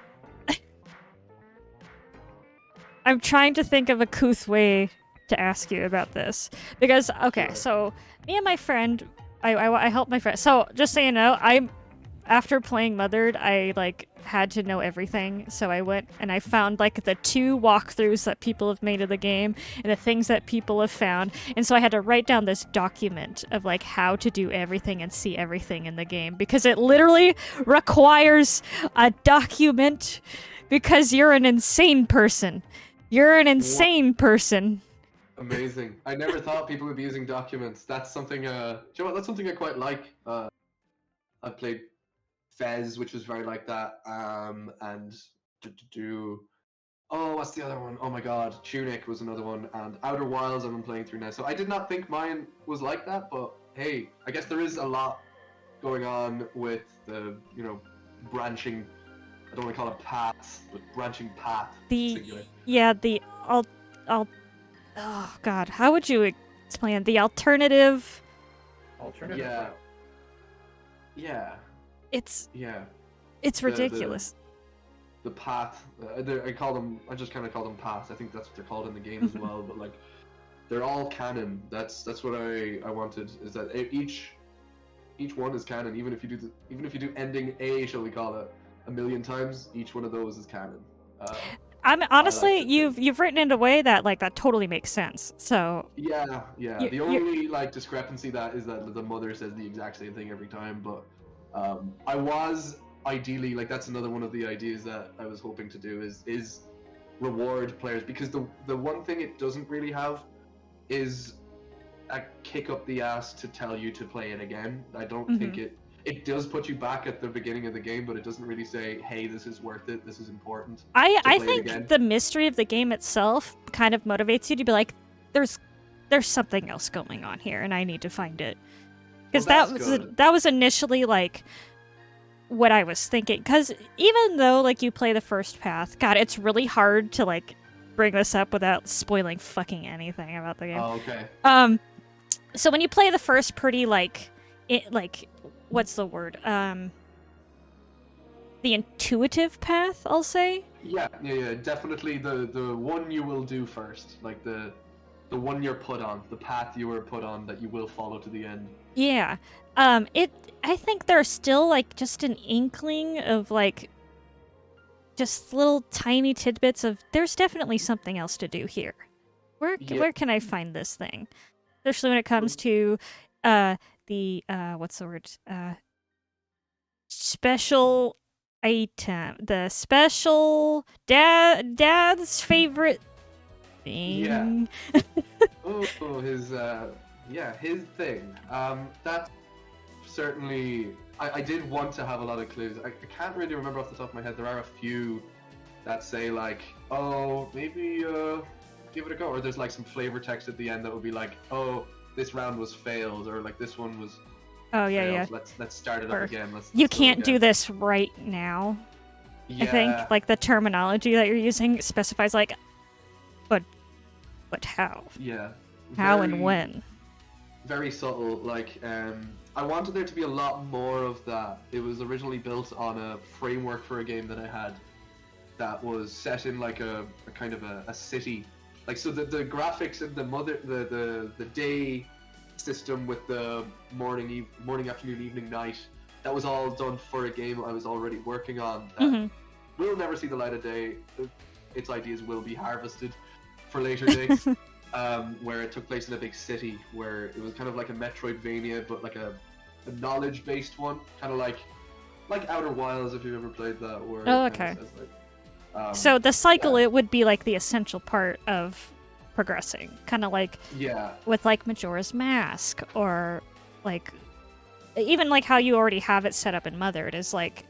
I'm trying to think of a couth way to ask you about this. Because, okay, Sure. so me and my friend, I helped my friend. So, just so you know, after playing Mothered, I, like, had to know everything. So I went and I found, like, the 2 walkthroughs that people have made of the game and the things that people have found. And so I had to write down this document of, like, how to do everything and see everything in the game. Because it literally requires a document because you're an insane person. You're an insane person. Amazing. I never thought people would be using documents. That's something, do you know what? That's something I quite like. I played Fez, which was very like that, and oh, what's the other one? Oh my god, Tunic was another one, and Outer Wilds I've been playing through now. So I did not think mine was like that, but hey, I guess there is a lot going on with the, branching, I don't want to call it paths, but branching path. Singular. Oh god, how would you explain the alternative? Alternative. Yeah. Yeah. It's Yeah. it's ridiculous. The path, I just kind of call them paths. I think that's what they're called in the game as well. But like, they're all canon. That's what I wanted, is that each one is canon. Even if you do ending A, shall we call it, 1,000,000 times, each one of those is canon. I'm honestly, like you've written it in a way that like that totally makes sense. So yeah. The only like discrepancy that is that the mother says the exact same thing every time. But I was ideally, like, that's another one of the ideas that I was hoping to do is reward players, because the one thing it doesn't really have is a kick up the ass to tell you to play it again. I don't think it does put you back at the beginning of the game, but it doesn't really say, hey, this is worth it, this is important. I think the mystery of the game itself kind of motivates you to be like, there's something else going on here, and I need to find it. Because that was initially like what I was thinking. Because even though like you play the first path, God, it's really hard to like bring this up without spoiling fucking anything about the game. Oh, okay. So when you play the first pretty what's the word? The intuitive path, I'll say. Yeah, definitely the one you will do first, like the one you're put on, the path you were put on that you will follow to the end. Yeah. I think there's still like just an inkling of like just little tiny tidbits of there's definitely something else to do here. Where can I find this thing? Especially when it comes to the what's the word? Special item. The special dad's favorite thing. Yeah. Oh, his thing. That's certainly. I did want to have a lot of clues. I can't really remember off the top of my head. There are a few that say like, oh, maybe give it a go, or there's like some flavor text at the end that would be like, oh, this round was failed, or like this one was. Oh yeah, failed. Let's start it up again. You can't do this right now. Yeah. I think like the terminology that you're using specifies like, but how? Yeah. How and when? Very subtle. Like, I wanted there to be a lot more of that. It was originally built on a framework for a game that I had that was set in like a kind of a city. Like, so the graphics and the day system with the morning, afternoon, evening, night, that was all done for a game I was already working on that will never see the light of day. Its ideas will be harvested for later dates. Where it took place in a big city, where it was kind of like a Metroidvania, but like a knowledge-based one, kind of like Outer Wilds, if you've ever played that. Where okay. So the cycle, it would be like the essential part of progressing, kind of like with like Majora's Mask, or like even like how you already have it set up in Mothered, is like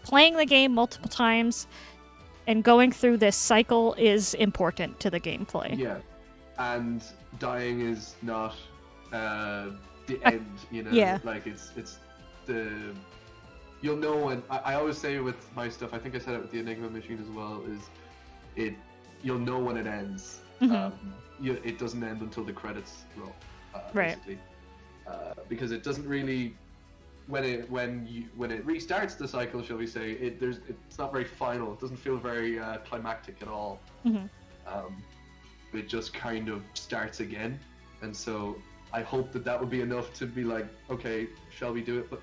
playing the game multiple times and going through this cycle is important to the gameplay. Yeah. and dying is not the end, you know. Yeah. Like it's the you'll know when. I always say with my stuff, I think I said it with the Enigma machine as well, is you'll know when it ends. It doesn't end until the credits roll, basically, because it doesn't really. When it restarts the cycle, shall we say, it's not very final. It doesn't feel very climactic at all. It just kind of starts again, and so I hope that would be enough to be like, okay, shall we do it? But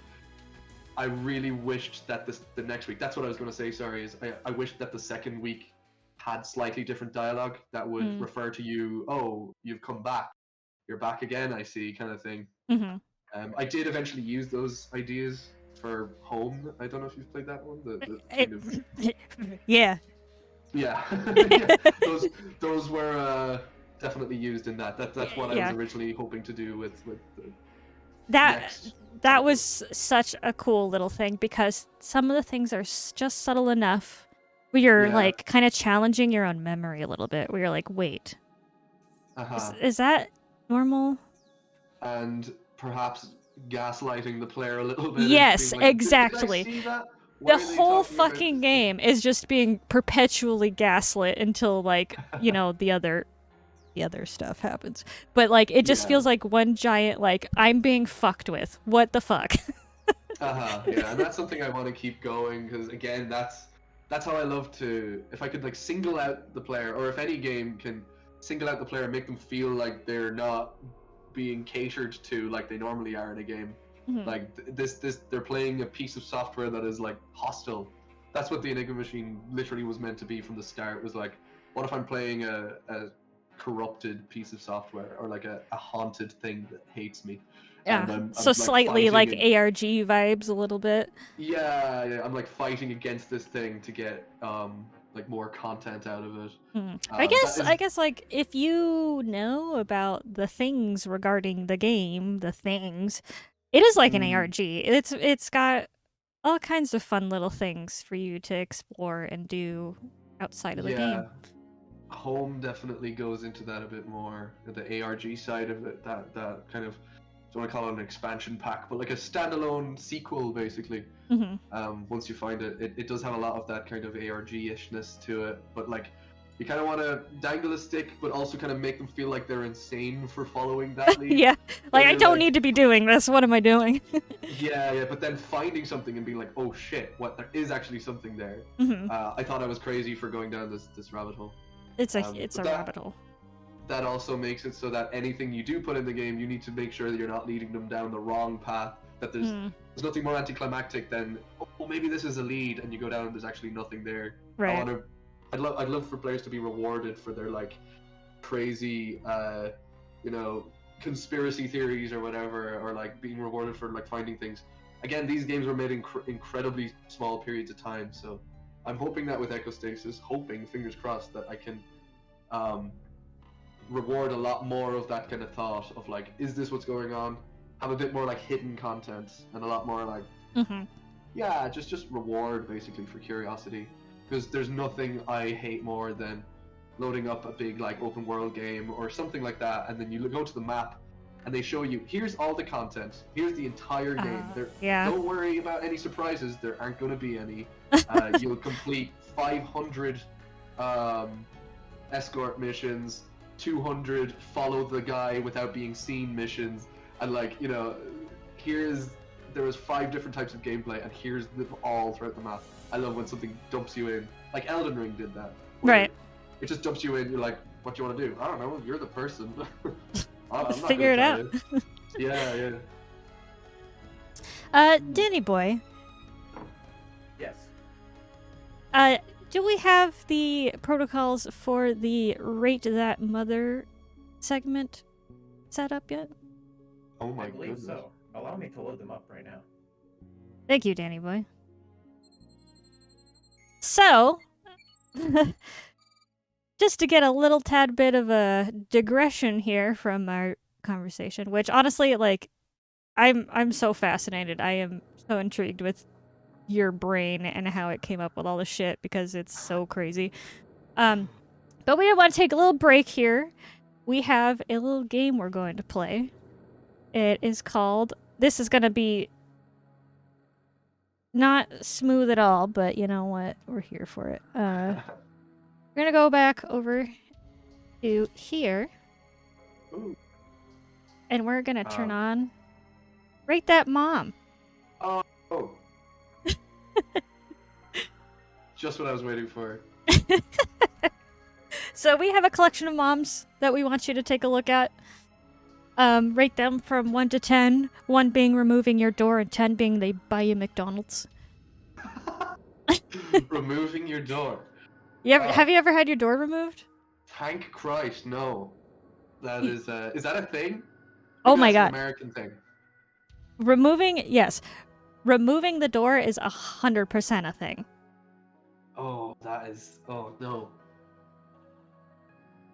I really wished that the next week. That's what I was going to say. Sorry, is I wished that the second week had slightly different dialogue that would refer to you. Oh, you've come back. You're back again. I see, kind of thing. I did eventually use those ideas for Home. I don't know if you've played that one. Yeah. Yeah. Those were definitely used in that. That's what I was originally hoping to do with the that was such a cool little thing, because some of the things are just subtle enough where you're like kind of challenging your own memory a little bit, where you're like, wait, is that normal? And perhaps gaslighting the player a little bit. Yes, like, exactly. Did I see that? The whole fucking game is just being perpetually gaslit until, like, you know, the other stuff happens. But like it just feels like one giant like, I'm being fucked with. What the fuck? Yeah, and that's something I want to keep going, because again, that's how I love to, if I could like single out the player, or if any game can single out the player and make them feel like they're not being catered to like they normally are in a game. Like this they're playing a piece of software that is like hostile. That's what the Enigma machine literally was meant to be from the start. Was like, what if I'm playing a corrupted piece of software, or like a haunted thing that hates me? Yeah, I'm so like slightly like ARG vibes a little bit. Yeah, I'm like fighting against this thing to get like more content out of it. I guess like if you know about the things regarding the game, it is like an ARG. It's got all kinds of fun little things for you to explore and do outside of the game. Home definitely goes into that a bit more, the ARG side of it. That kind of, I don't want to call it an expansion pack, but like a standalone sequel, basically. Once you find it, it does have a lot of that kind of ARG-ishness to it, but like, you kind of want to dangle a stick, but also kind of make them feel like they're insane for following that lead. Yeah, like, I don't need to be doing this. What am I doing? yeah, but then finding something and being like, oh shit, what? There is actually something there. I thought I was crazy for going down this rabbit hole. It's a rabbit hole. That also makes it so that anything you do put in the game, you need to make sure that you're not leading them down the wrong path. That there's nothing more anticlimactic than, oh, maybe this is a lead, and you go down and there's actually nothing there. Right. I'd love for players to be rewarded for their like crazy, conspiracy theories or whatever, or like being rewarded for like finding things. Again, these games were made in incredibly small periods of time, so I'm hoping that with Ecostasis, fingers crossed, that I can reward a lot more of that kind of thought of like, is this what's going on? Have a bit more like hidden content, and a lot more like, just reward basically for curiosity. Because there's nothing I hate more than loading up a big like open world game or something like that, and then you go to the map and they show you, here's all the content, here's the entire game. Don't worry about any surprises, there aren't going to be any. You'll complete 500 escort missions, 200 follow the guy without being seen missions, and like, there was 5 different types of gameplay, and here's them all throughout the map. I love when something dumps you in, like Elden Ring did that. Right. It just dumps you in. You're like, what do you want to do? I don't know. You're the person. Figure it out. Yeah. Danny boy. Yes. Do we have the protocols for the Rate That Mother segment set up yet? Oh my I believe goodness. so. Allow me to load them up right now. Thank you, Danny boy. So, just to get a little tad bit of a digression here from our conversation, which honestly, like, I'm so fascinated. I am so intrigued with your brain and how it came up with all this shit, because it's so crazy. But we want to take a little break here we have a little game we're going to play. It is called, this is going to be not smooth at all, but you know what? We're here for it. We're going to go back over to here. Ooh. And we're going to turn on Rate That Mom. Oh. Just what I was waiting for. So we have a collection of moms that we want you to take a look at. Rate them from 1 to 10. 1 being removing your door and 10 being they buy you McDonald's. Removing your door. Have you ever had your door removed? Thank Christ, no. That is that a thing? Oh my That's God. an American thing. Yes. Removing the door is 100% a thing. Oh, that is. Oh no.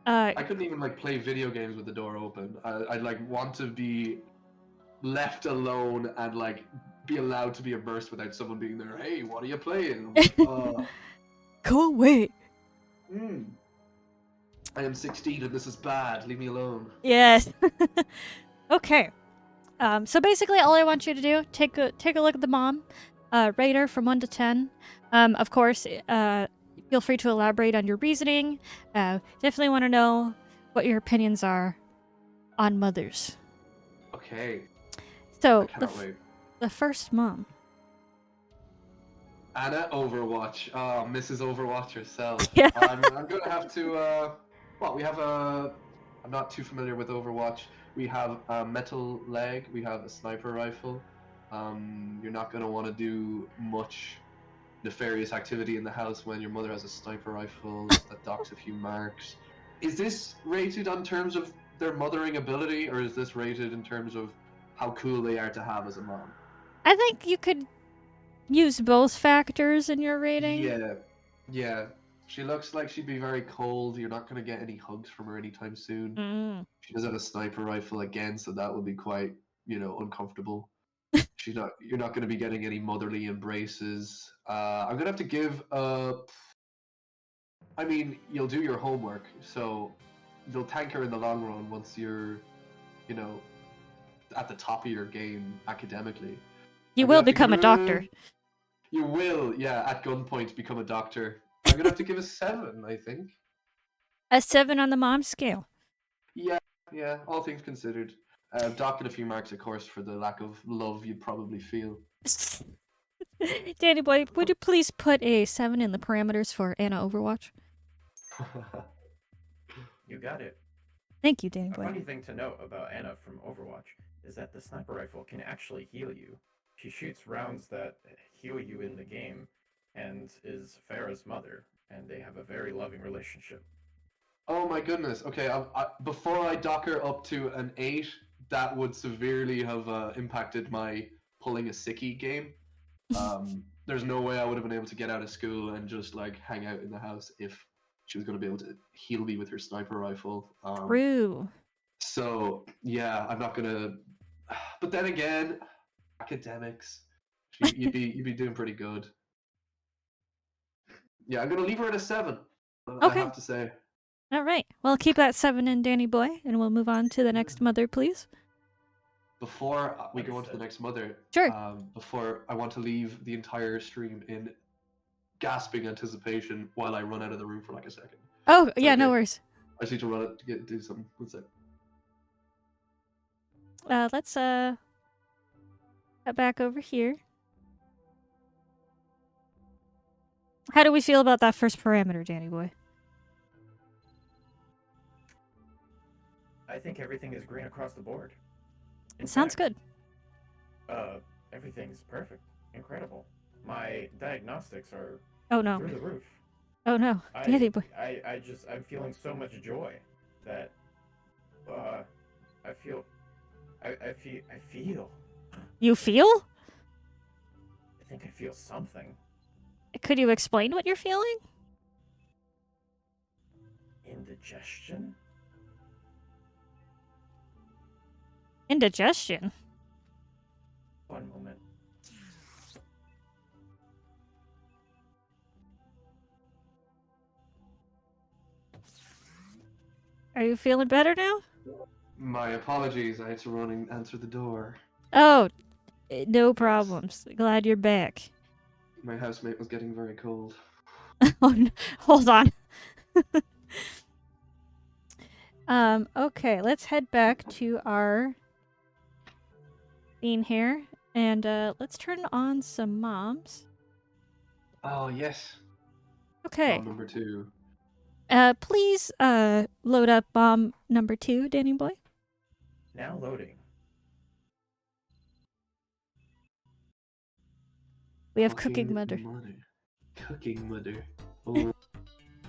I couldn't even play video games with the door open. I'd want to be left alone and be allowed to be immersed without someone being there. Hey, what are you playing? Go away. I am 16 and this is bad. Leave me alone. Yes. Okay. So basically, all I want you to do, take a look at the mom, rate her from 1 to 10. Of course, feel free to elaborate on your reasoning. Definitely want to know what your opinions are on mothers. Okay. So I cannot wait. The first mom. Anna Overwatch. Oh, Mrs. Overwatch herself. Yeah. I'm gonna have to. We have a. I'm not too familiar with Overwatch. We have a metal leg. We have a sniper rifle. You're not gonna want to do much nefarious activity in the house when your mother has a sniper rifle that docks a few marks. Is this rated on terms of their mothering ability, or is this rated in terms of how cool they are to have as a mom? I think you could use both factors in your rating. Yeah. She looks like she'd be very cold. You're not going to get any hugs from her anytime soon. She does have a sniper rifle again, so that will be quite, uncomfortable. You're not going to be getting any motherly embraces. I'm going to have to give you'll do your homework, so you'll thank her in the long run once you're, at the top of your game academically. You will become a doctor. You will, yeah, at gunpoint become a doctor. I'm going to have to give a 7, I think. A 7 on the mom scale. Yeah, all things considered. Docking a few marks, of course, for the lack of love you'd probably feel. Danny boy, would you please put a 7 in the parameters for Anna Overwatch? You got it. Thank you, Danny A boy. funny thing to note about Anna from Overwatch is that the sniper rifle can actually heal you. She shoots rounds that heal you in the game and is Farah's mother, and they have a very loving relationship. Oh my goodness. Okay, before I dock her up to an 8, that would severely have impacted my pulling a sickie game. There's no way I would have been able to get out of school and just hang out in the house if she was going to be able to heal me with her sniper rifle. True. So yeah, I'm not gonna. But then again, academics, you'd be doing pretty good. Yeah, I'm gonna leave her at a 7. I Okay. have to say. All right. Well, keep that 7 in, Danny boy, and we'll move on to the next mother, please. Before we go on to the next mother, Sure. Before I want to leave the entire stream in gasping anticipation while I run out of the room for a second. Oh, yeah, Okay. no worries. I just need to run it to do something. What's it? Let's head back over here. How do we feel about that first parameter, Danny boy? I think everything is green across the board. In Sounds fact, good. Everything's perfect. Incredible. My diagnostics are Oh no. through the roof. Oh no. Danny boy. I'm feeling so much joy that I feel. You feel? I think I feel something. Could you explain what you're feeling? Indigestion? Indigestion? One moment. Are you feeling better now? My apologies. I had to run and answer the door. Oh, no problems. Glad you're back. My housemate was getting very cold. Oh, no. Hold on. Okay, let's head back to our scene here, and let's turn on some moms. Oh, yes. Okay. Mom number 2. Please, load up mom number 2, Danny boy. Now loading. We have Cooking Mother. Cooking Mother. Oh,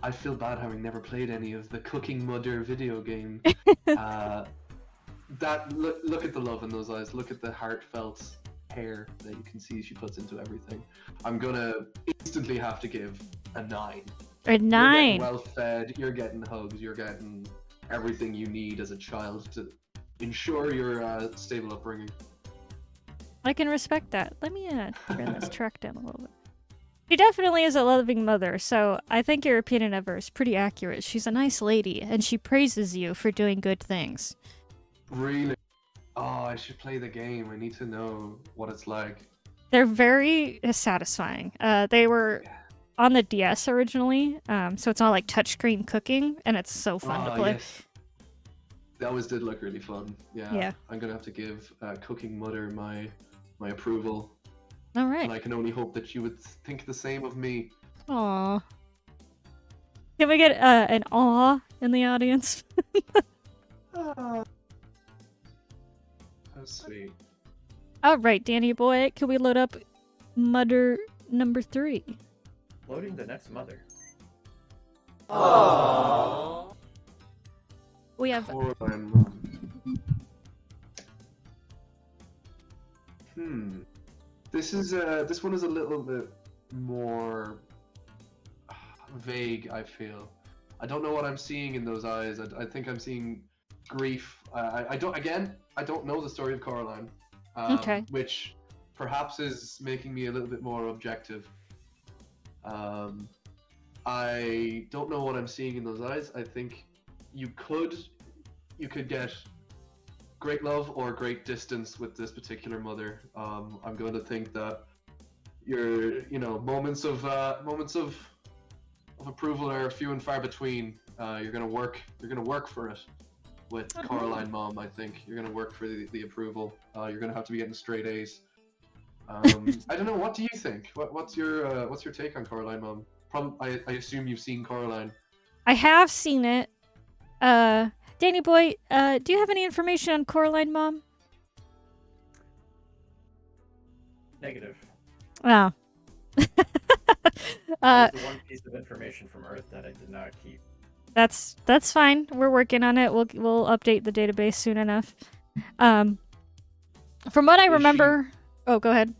I feel bad having never played any of the Cooking Mother video game. Look at the love in those eyes. Look at the heartfelt care that you can see she puts into everything. I'm gonna instantly have to give a 9. A 9. Well fed. You're getting hugs. You're getting everything you need as a child to ensure your stable upbringing. I can respect that. Let me turn this track down a little bit. She definitely is a loving mother, so I think your opinion of her is pretty accurate. She's a nice lady, and she praises you for doing good things. Really? Oh, I should play the game. I need to know what it's like. They're very satisfying. They were on the DS originally, so it's all like touchscreen cooking, and it's so fun to play. Yes. They always did look really fun. Yeah. I'm gonna have to give Cooking Mother my approval. All right. And I can only hope that you would think the same of me. Aw. Can we get an aw in the audience? How sweet. All right, Danny boy, can we load up mother number 3? Loading the next mother. Aww. We have. Coraline Mom. This one is a little bit more vague, I feel. I don't know what I'm seeing in those eyes. I think I'm seeing grief. I don't know the story of Coraline. Okay. Which perhaps is making me a little bit more objective. I don't know what I'm seeing in those eyes. I think you could get great love or great distance with this particular mother. I'm going to think that your moments of approval are few and far between. You're gonna work for it with Coraline Mom. I think you're gonna work for the approval. You're gonna have to be getting straight A's. I don't know. What do you think? What's your take on Coraline Mom? I assume you've seen Coraline. I have seen it. Danny boy, do you have any information on Coraline Mom? Negative. Oh. That was the one piece of information from Earth that I did not keep. That's fine. We're working on it. We'll update the database soon enough. From what I remember, oh, go ahead.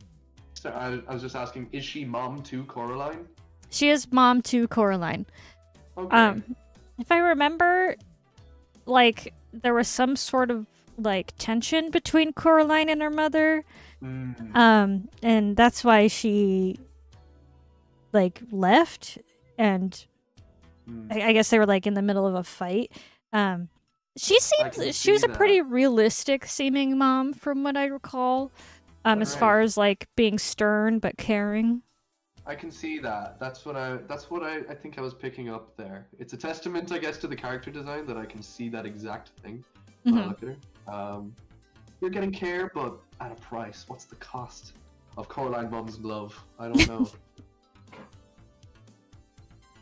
So I was just asking, is she mom to Coraline? She is mom to Coraline. Okay. If I remember, like there was some sort of like tension between Coraline and her mother. And that's why she like left, and I guess they were like in the middle of a fight. She was a pretty realistic seeming mom from what I recall. As far as like being stern but caring. I can see that. That's what I think I was picking up there. It's a testament, I guess, to the character design that I can see that exact thing when I look at her. You're getting care, but at a price. What's the cost of Coraline Mom's love? I don't know.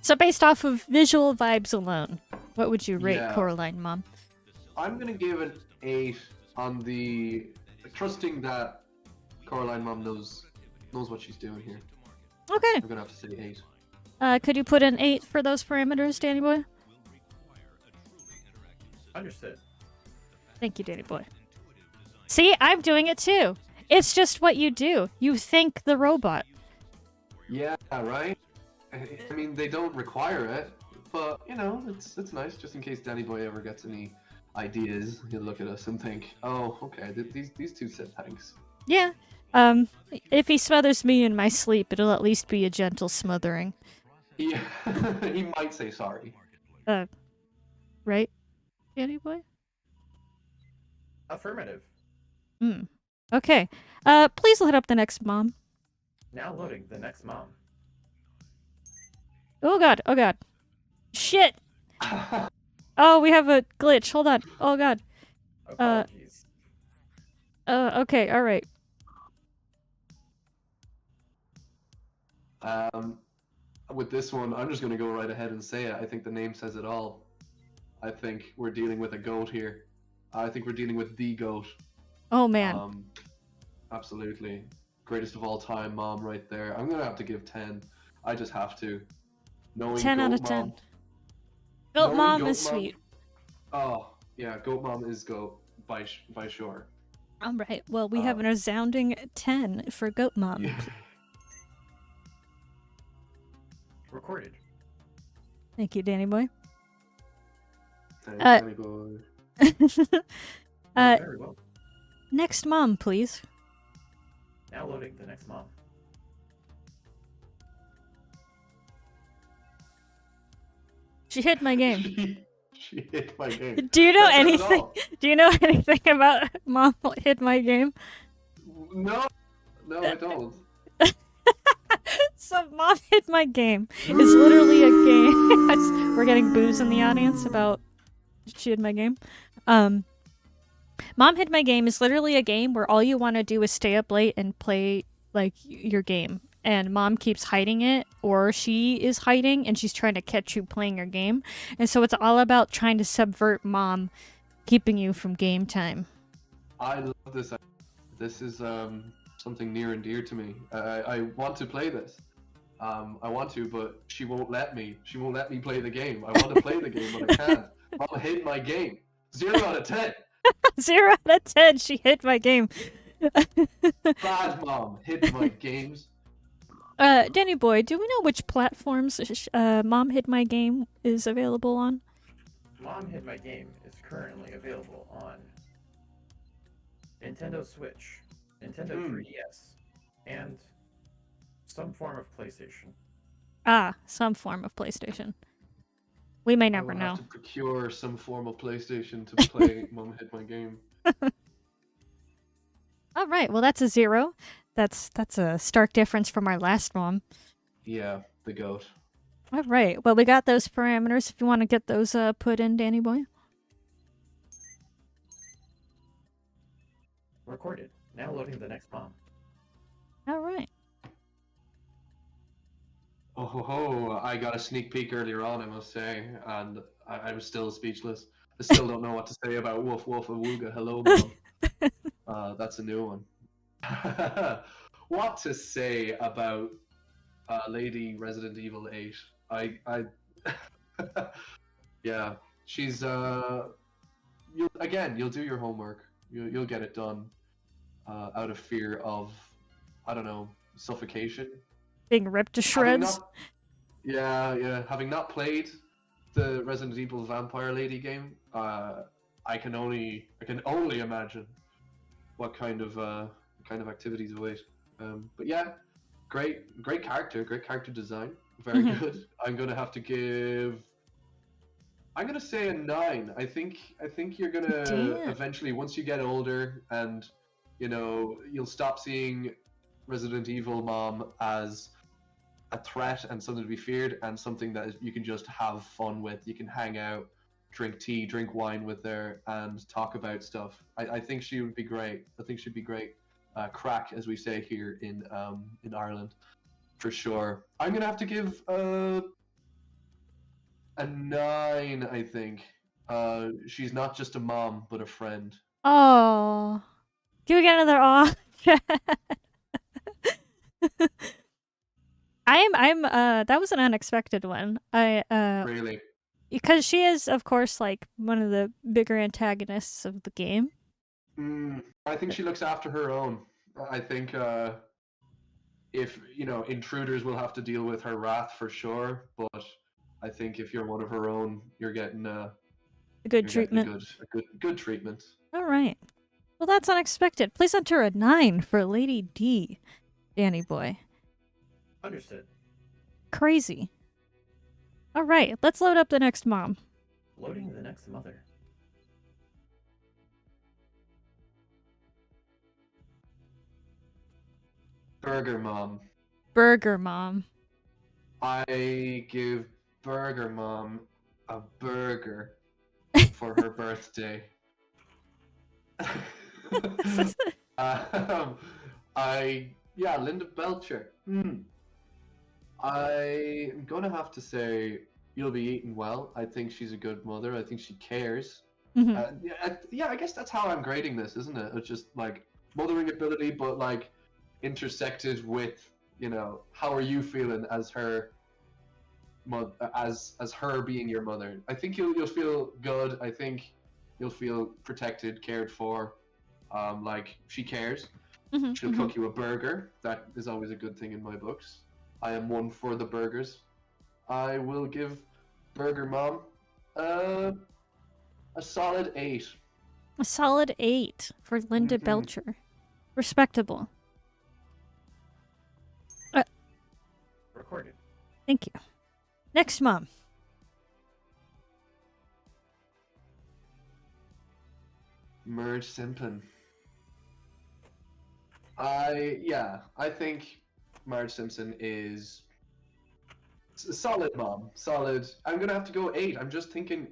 So based off of visual vibes alone, what would you rate Coraline Mom? I'm gonna give an 8 on the trusting that Coraline Mom knows what she's doing here. Okay. I'm gonna have to say 8. Could you put an 8 for those parameters, Danny boy? Understood. Thank you, Danny boy. See, I'm doing it too. It's just what you do. You think the robot. Yeah, right? I mean, they don't require it, but, it's nice just in case Danny boy ever gets any ideas. He'll look at us and think, oh, okay, these two said thanks. Yeah. If he smothers me in my sleep, it'll at least be a gentle smothering. Yeah, he might say sorry. Right? Danny boy? Affirmative. Hmm. Okay. Please load up the next mom. Now loading the next mom. Oh god, oh god. Shit! Oh, we have a glitch. Hold on. Oh god. Apologies. Okay, alright. With this one, I'm just going to go right ahead and say it. I think the name says it all. I think we're dealing with a goat here. I think we're dealing with the goat. Oh man. Absolutely. Greatest of all time mom right there. I'm going to have to give 10. I just have to. Knowing 10 goat out of mom, 10. Goat mom is Mom- sweet. Oh, yeah, goat mom is goat by sure. Alright, well, we have a resounding 10 for goat mom. Yeah. Recorded. Thank you, Danny boy. Thanks, Danny boy. Very well. Next mom, please. Now loading the next mom. She hit my game. She hit my game. Do you know That's not at anything? all. Do you know anything about mom hit my game? No, I don't. So mom hit my game is literally a game. We're getting boos in the audience about she hit my game. Mom hit my game is literally a game where all you want to do is stay up late and play like your game. And mom keeps hiding it, or she is hiding and she's trying to catch you playing your game. And so it's all about trying to subvert mom, keeping you from game time. I love this. This is something near and dear to me. I want to play this. I want to, but she won't let me. She won't let me play the game. I want to play the game, but I can't. Mom hit my game. 0 out of 10. 0 out of 10, she hit my game. Bad mom hit my games. Danny boy, do we know which platforms Mom Hit My Game is available on? Mom Hit My Game is currently available on Nintendo Switch, Nintendo 3DS, and some form of PlayStation. Ah, some form of PlayStation. We may never I will know. have to procure some form of PlayStation to play Mom Hit My Game. All right, well that's a 0. That's a stark difference from our last mom. Yeah, the goat. All right, well we got those parameters. If you want to get those put in, Danny boy. Recorded. Now loading the next mom. All right. Oh ho ho! I got a sneak peek earlier on, I must say, and I was still speechless. I still don't know what to say about Woof Woof Awooga. Hello, mom. That's a new one. What to say about Lady Resident Evil 8? I yeah, she's you'll do your homework. You'll get it done out of fear of, I don't know, suffocation. Being ripped to shreds. Having not played the Resident Evil Vampire Lady game, I can only imagine what kind of activities await. But yeah, great character design, very good. I'm gonna say a 9. I think you're gonna eventually, once you get older and you'll stop seeing Resident Evil mom as a threat and something to be feared, and something that you can just have fun with. You can hang out, drink tea, drink wine with her, and talk about stuff. I think she would be great. I think she'd be great. Crack, as we say here in Ireland, for sure. I'm gonna have to give a 9. I think she's not just a mom, but a friend. Oh, can we get another aw? I'm that was an unexpected one. Really? Because she is, of course, like one of the bigger antagonists of the game. I think she looks after her own. I think if intruders will have to deal with her wrath for sure, but I think if you're one of her own, you're getting a good treatment. A good treatment. All right. Well, that's unexpected. Please enter a 9 for Lady D, Danny boy. Understood. Crazy. All right, let's load up the next mom. Loading the next mother. Burger Mom. Burger Mom. I give Burger Mom a burger for her birthday. um, Linda Belcher. I'm gonna have to say you'll be eating well. I think she's a good mother. I think she cares. Mhm. I guess that's how I'm grading this, isn't it? It's just like mothering ability, but like intersected with, how are you feeling as her as her being your mother? I think you'll feel good. I think you'll feel protected, cared for. Like she cares. Mhm. She'll Mhm. cook you a burger. That is always a good thing in my books. I am one for the burgers. I will give Burger Mom a solid 8. A solid 8 for Linda Mhm. Belcher. Respectable. Recorded. Thank you. Next mom. Merge Simpson. I think Marge Simpson is a solid mom. Solid. I'm gonna have to go 8. I'm just thinking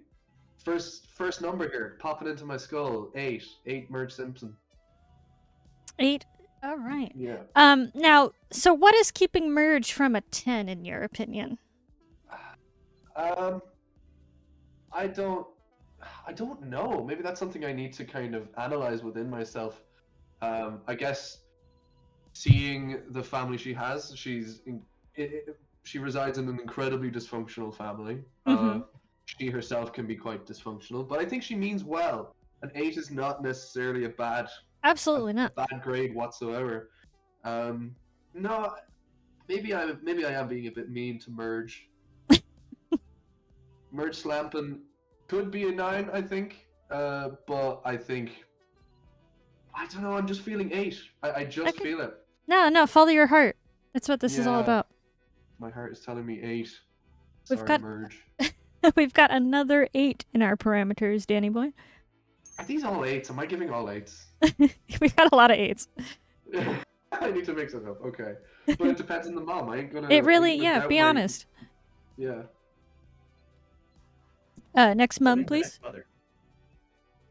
first number here, popping into my skull. 8. 8 Merge Simpson. 8. All right. Yeah. Now, so what is keeping Merge from a 10 in your opinion? I don't know. Maybe that's something I need to kind of analyze within myself. I guess seeing the family she has, she resides in an incredibly dysfunctional family. Mhm. She herself can be quite dysfunctional, but I think she means well. An 8 is not necessarily a bad Absolutely not. grade whatsoever. No, maybe I am being a bit mean to Merge. Merge Slampin could be a 9, I think. But I think I don't know. I'm just feeling 8. I just Okay. feel it. No, follow your heart. That's what this is all Yeah. about. My heart is telling me 8. We've Sorry, got- Merge. We've got another 8 in our parameters, Danny boy. Are these all 8s? Am I giving all 8s? We've got a lot of 8s. I need to mix it up. Okay, but it depends on the mom. I ain't gonna. It really, I ain't gonna yeah, doubt be my- honest. Yeah. Next mom, Loading the please. next mother.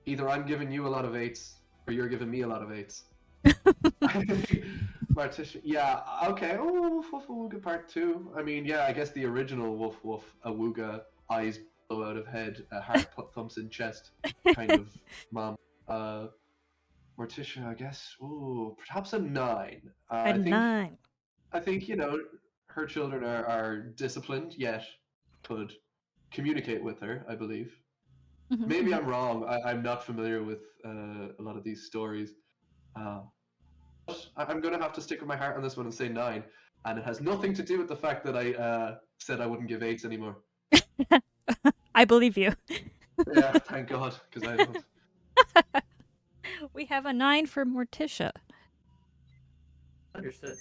Either I'm giving you a lot of 8s, or you're giving me a lot of 8s. Marticia, yeah, okay. Oh, Woof Woof Awooga Part 2. I mean, yeah, I guess the original Woof Woof Awooga, eyes blow out of head, heart thumps in chest kind of mom. Morticia, I guess. Ooh, perhaps a 9. A 9. I think, her children are disciplined, yet could communicate with her, I believe. Mhm, Maybe mhm. I'm wrong. I'm not familiar with a lot of these stories. But I'm going to have to stick with my heart on this one and say 9. And it has nothing to do with the fact that I said I wouldn't give 8s anymore. I believe you. Yeah, thank God, because I don't. We have a 9 for Morticia. Understood.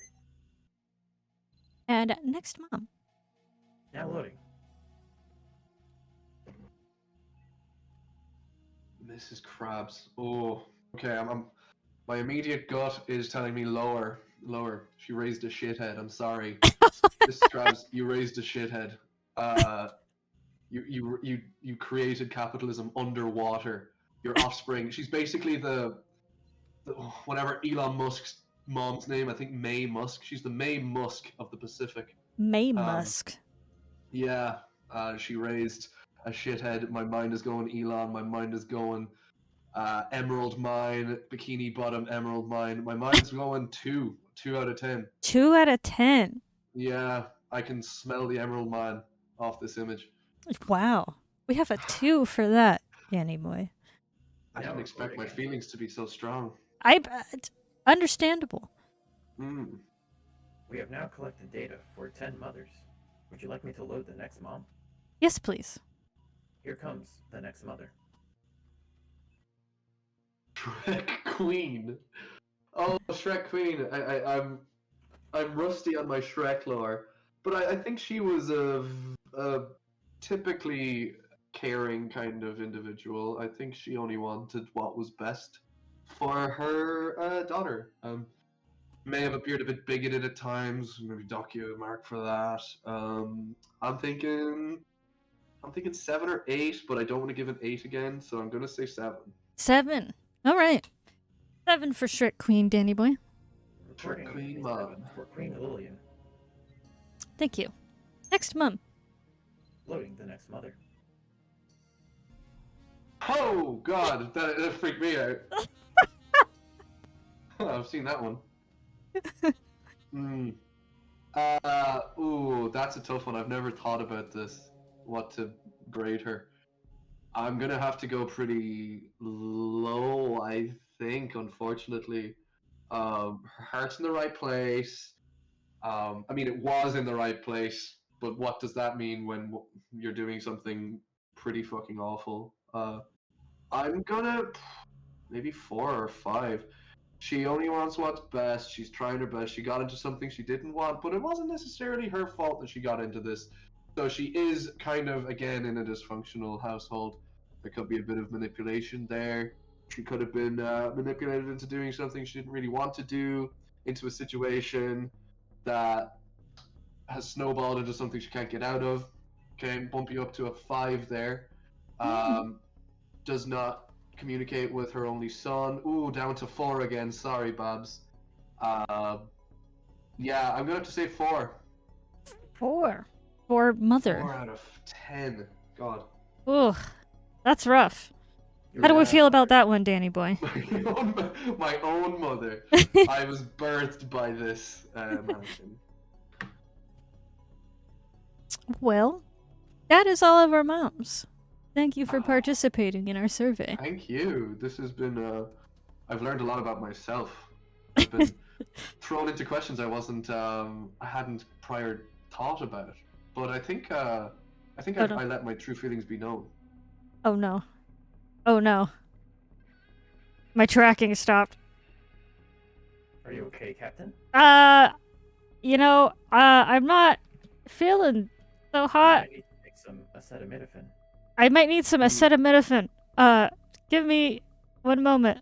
And next mom. Now loading. Mrs. Krabs. Oh, okay. My immediate gut is telling me lower. She raised a shithead. I'm sorry, Mrs. Krabs. You raised a shithead. You created capitalism underwater. Your offspring. She's basically the whatever Elon Musk's mom's name. I think May Musk. She's the May Musk of the Pacific. May Musk. Yeah. She raised a shithead. My mind is going Elon. My mind is going Emerald Mine, Bikini Bottom Emerald Mine. My mind's going 2 out of 10. 2 out of 10. Yeah, I can smell the Emerald Mine off this image. Wow. We have a 2 for that, Danny boy. I didn't expect my feelings to be so strong. I bet. Understandable. We have now collected data for 10 mothers. Would you like me to load the next mom? Yes, please. Here comes the next mother. Shrek Queen. Oh, Shrek Queen. I'm rusty on my Shrek lore, but I think she was a typically caring kind of individual. I think she only wanted what was best for her daughter. May have appeared a bit bigoted at times. Maybe dock you a mark for that. I'm thinking 7 or 8, but I don't want to give an 8 again, so I'm gonna say 7. 7. All right. 7 for Strict Queen, Danny boy. Reporting Queen a Mom. 7 for Queen Lillian. Thank you. Next mum. Loading the next mother. Oh God, that freaked me out. I've seen that one. Ooh, that's a tough one. I've never thought about this. What to grade her? I'm gonna have to go pretty low, I think. Unfortunately, her heart's in the right place. I mean, it was in the right place, but what does that mean when you're doing something pretty fucking awful? I'm gonna maybe 4 or 5. She only wants what's best. She's trying her best. She got into something she didn't want, but it wasn't necessarily her fault that she got into this. So she is kind of, again, in a dysfunctional household. There could be a bit of manipulation there. She could have been manipulated into doing something she didn't really want to do, into a situation that has snowballed into something she can't get out of. Okay, bump you up to a 5 there. Does not communicate with her only son. Ooh, down to 4 again. Sorry, Babs. Yeah, I'm gonna have to say 4. 4. For mother. 4 out of 10. God. Ugh. That's rough. How do we feel about that one, Danny boy? My own mother. I was birthed by this mansion. Well, that is all of our moms. Thank you for participating in our survey. Thank you. This has been. I've learned a lot about myself. I've been thrown into questions I hadn't prior thought about. But I think I let my true feelings be known. Oh no. Oh no. My tracking stopped. Are you okay, Captain? I'm not feeling so hot. I need to take some acetaminophen. I might need some acetaminophen. Give me 1 moment.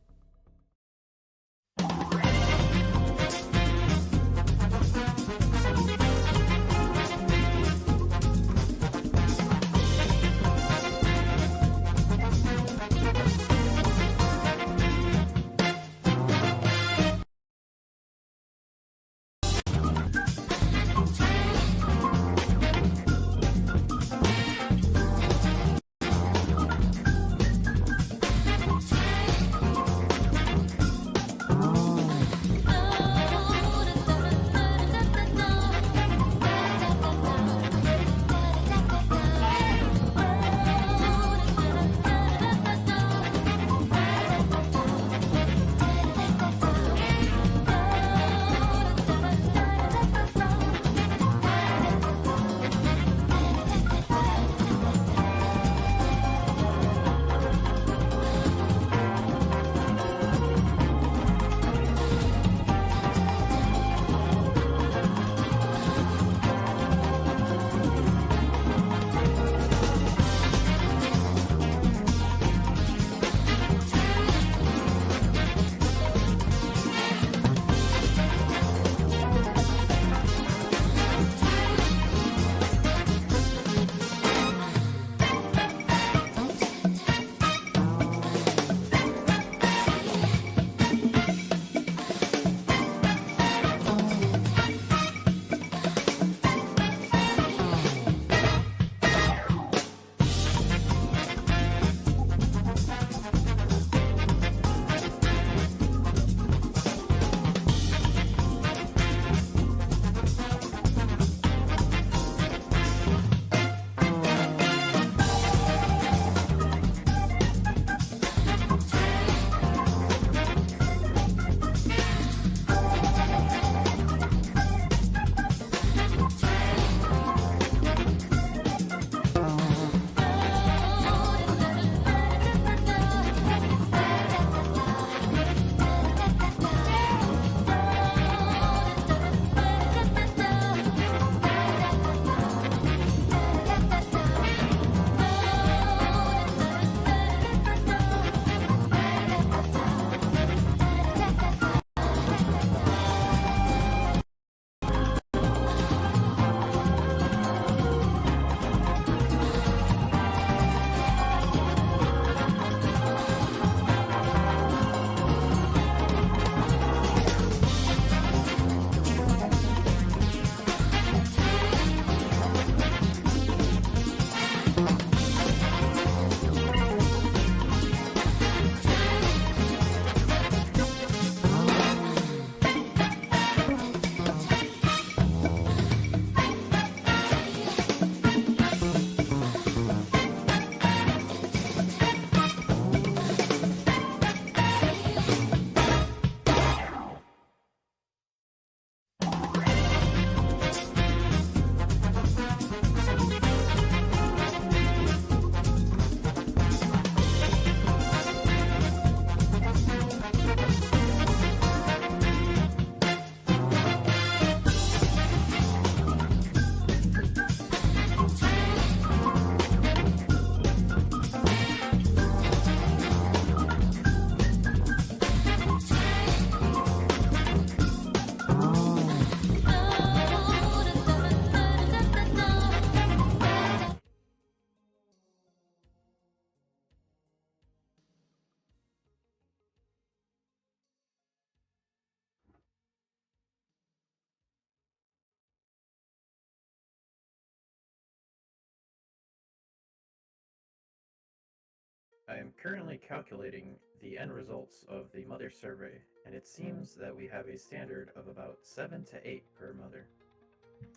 I am currently calculating the end results of the mother survey, and it seems that we have a standard of about 7 to 8 per mother.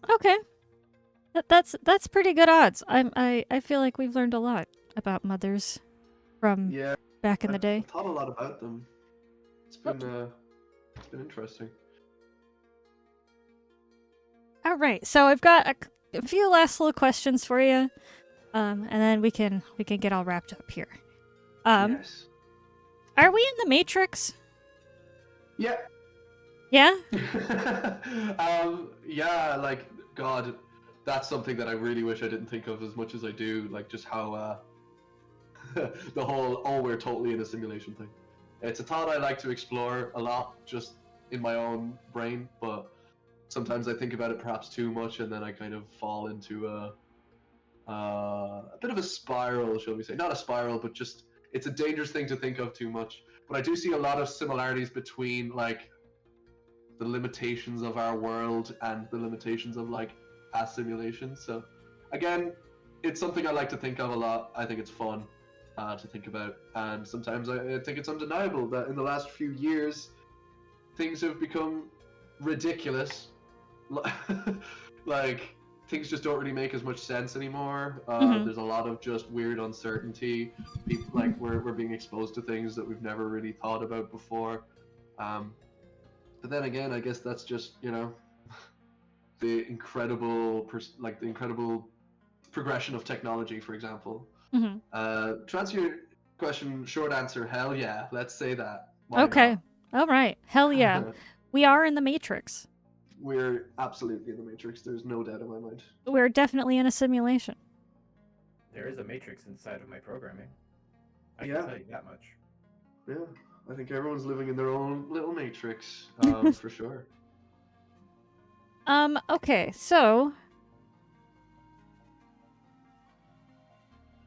Okay. That's pretty good odds. I feel like we've learned a lot about mothers from Yeah, back in the day. I've thought a lot about them. It's been interesting. All right, so I've got a few last little questions for you, and then we can get all wrapped up here. Yes. Are we in the Matrix? Yeah. Yeah. Yeah, like God, that's something that I really wish I didn't think of as much as I do. Like just how the whole we're totally in a simulation thing. It's a thought I like to explore a lot, just in my own brain, but sometimes I think about it perhaps too much, and then I kind of fall into a bit of a spiral, shall we say? Not a spiral, but just it's a dangerous thing to think of too much. But I do see a lot of similarities between like the limitations of our world and the limitations of like a simulation. So again, it's something I like to think of a lot. I think it's fun to think about, and sometimes I think it's undeniable that in the last few years things have become ridiculous. Like things just don't really make as much sense anymore. There's a lot of just weird uncertainty. People, like we're being exposed to things that we've never really thought about before. But then again, I guess that's just, you know, the incredible progression of technology, for example. To answer your question, short answer, hell yeah, let's say that. Why Okay. not? All right. Hell yeah. We are in the Matrix. We're absolutely in the Matrix. There's no doubt in my mind. We're definitely in a simulation. There is a matrix inside of my programming. I Yeah. can tell you that much. Yeah, I think everyone's living in their own little Matrix, for sure. Okay, so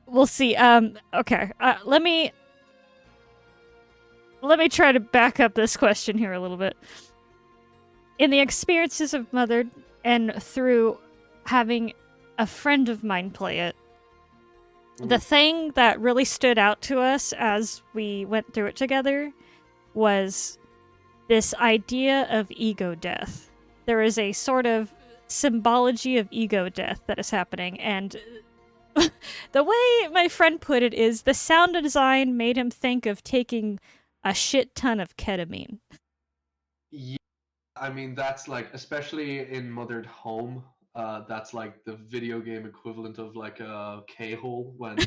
we'll see. Okay. Let me try to back up this question here a little bit. In the experiences of Mother and through having a friend of mine play it, the thing that really stood out to us as we went through it together was this idea of ego death. There is a sort of symbology of ego death that is happening, and the way my friend put it is the sound design made him think of taking a shit ton of ketamine. Yeah, I mean that's like, especially in Mothered Home, that's like the video game equivalent of like a K-hole when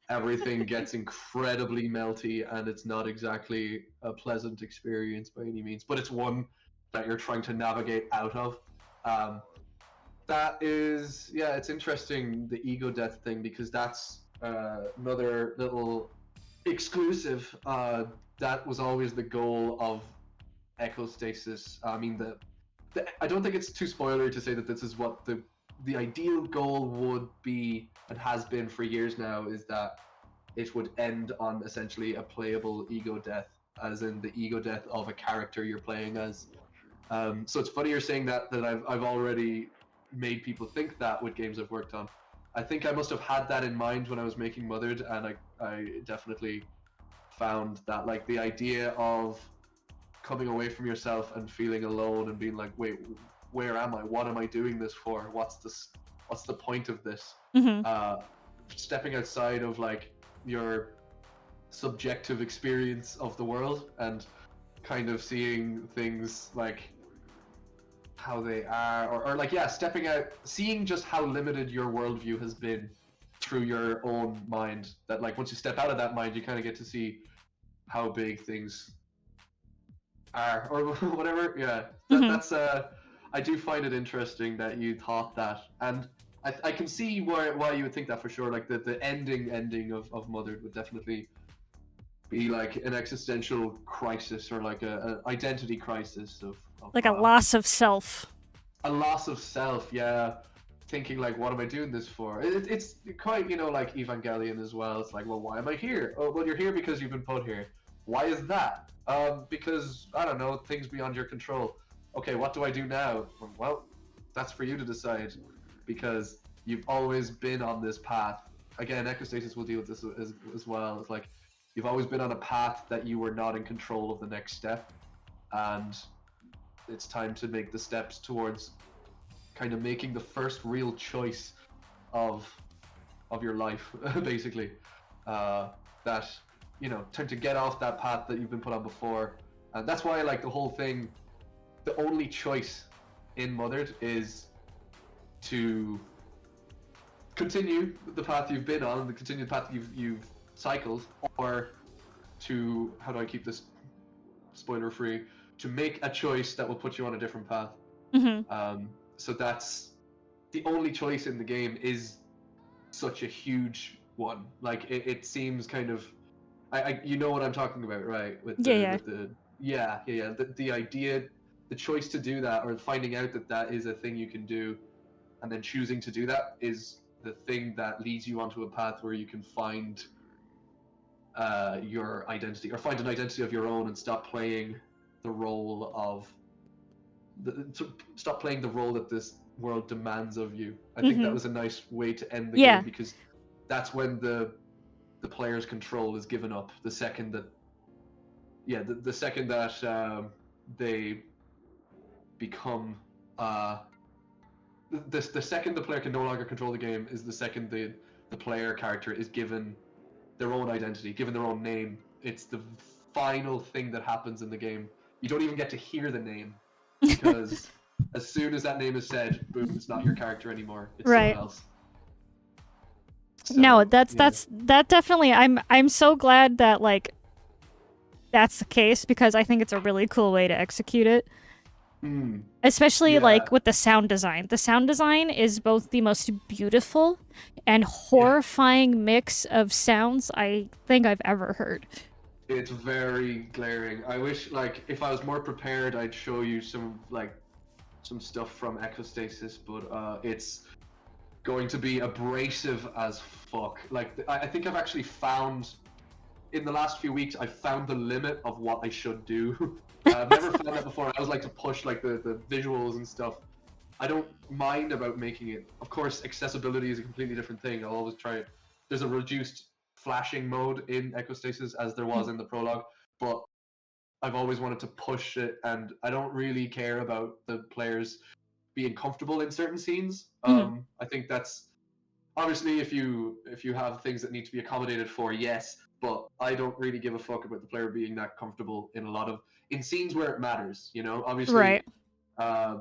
everything gets incredibly melty and it's not exactly a pleasant experience by any means, but it's one that you're trying to navigate out of. That is, yeah, it's interesting, the ego death thing, because that's another little exclusive. That was always the goal of echostasis. I mean, I don't think it's too spoilery to say that this is what the ideal goal would be and has been for years now, is that it would end on essentially a playable ego death, as in the ego death of a character you're playing as. So it's funny you're saying that I've already made people think that with games I've worked on. I think I must have had that in mind when I was making Mothered, and I definitely found that like the idea of coming away from yourself and feeling alone and being like, wait, where am I? What am I doing this for? What's the point of this? Stepping outside of like your subjective experience of the world and kind of seeing things like how they are, or like, yeah, stepping out, seeing just how limited your worldview has been through your own mind. That like once you step out of that mind, you kind of get to see how big things are, or whatever. Yeah, that's I do find it interesting that you thought that, and I can see why you would think that for sure. Like the ending of Mothered would definitely be like an existential crisis, or like an identity crisis of like a loss of self. A loss of self, yeah. Thinking like, what am I doing this for? It's quite, you know, like Evangelion as well. It's like, well, why am I here? Oh, well, you're here because you've been put here. Why is that? Because, I don't know, things beyond your control. Okay, what do I do now? Well, that's for you to decide, because you've always been on this path again, echostasis will deal with this as well. It's like you've always been on a path that you were not in control of the next step, and it's time to make the steps towards kind of making the first real choice of your life, basically. That, you know, time to get off that path that you've been put on before. And that's why I like the whole thing. The only choice in Mothered is to continue the path you've been on, the continued path you've cycled, or to, how do I keep this spoiler free, to make a choice that will put you on a different path. So that's the only choice in the game, is such a huge one. Like it seems kind of, you know what I'm talking about, right? With the idea, the choice to do that, or finding out that that is a thing you can do, and then choosing to do that is the thing that leads you onto a path where you can find your identity, or find an identity of your own, and stop playing the role of stop playing the role that this world demands of you. I think that was a nice way to end the game, because that's when the player's control is given up. The second that the second that they become the second the player can no longer control the game is the second the player character is given their own identity, given their own name. It's the final thing that happens in the game. You don't even get to hear the name, because as soon as that name is said, boom, it's not your character anymore. It's someone else. So, no, that definitely. I'm so glad that like that's the case, because I think it's a really cool way to execute it. Especially like with the sound design. The sound design is both the most beautiful and horrifying mix of sounds I think I've ever heard. It's very glaring. I wish, like, if I was more prepared, I'd show you some stuff from Echostasis, but it's going to be abrasive as fuck. Like, I think I've actually found, in the last few weeks, I've found the limit of what I should do. I've never found that before. I always like to push like the visuals and stuff. I don't mind about making it. Of course, accessibility is a completely different thing. I'll always try it. There's a reduced flashing mode in Echostasis, as there was in the prologue, but I've always wanted to push it, and I don't really care about the players being comfortable in certain scenes. I think that's obviously if you have things that need to be accommodated for, yes, but I don't really give a fuck about the player being that comfortable in scenes where it matters, you know? Obviously, right. I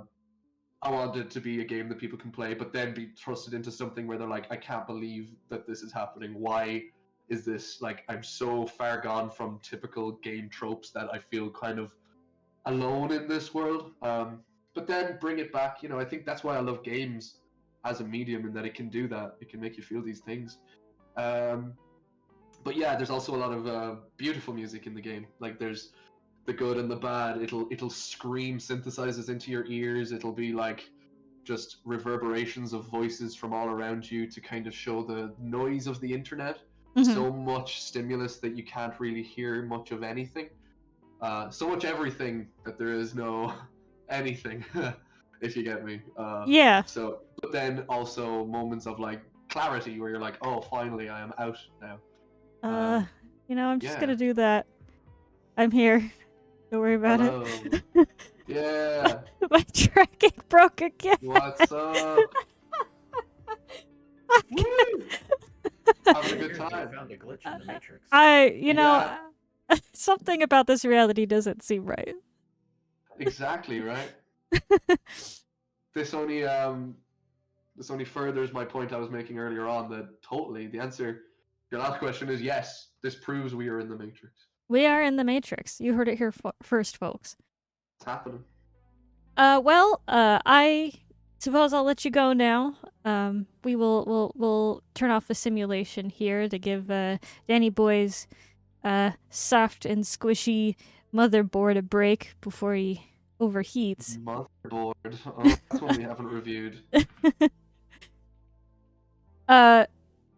want it to be a game that people can play, but then be thrusted into something where they're like, I can't believe that this is happening. Why is this, like, I'm so far gone from typical game tropes that I feel kind of alone in this world. But then bring it back, you know, I think that's why I love games as a medium, in that it can do that. It can make you feel these things. But yeah, there's also a lot of beautiful music in the game. Like, there's the good and the bad. It'll scream synthesizers into your ears. It'll be like just reverberations of voices from all around you to kind of show the noise of the internet. So much stimulus that you can't really hear much of anything. So much everything that there is no anything, if you get me. So, but then also moments of like clarity where you're like, oh, finally I am out now. You know, I'm just gonna do that. I'm here. Don't worry about it. Yeah. My tracking broke again. What's up? Woo! Having a good time. Found a glitch in the Matrix. Something about this reality doesn't seem right. Exactly, right? This only furthers my point I was making earlier on, that totally the answer, your last question is yes. This proves we are in the Matrix. We are in the Matrix. You heard it here first, folks. It's happening. I suppose I'll let you go now. We'll turn off the simulation here to give Danny Boy's soft and squishy motherboard a break before he overheats. Motherboard. Oh, that's one we haven't reviewed.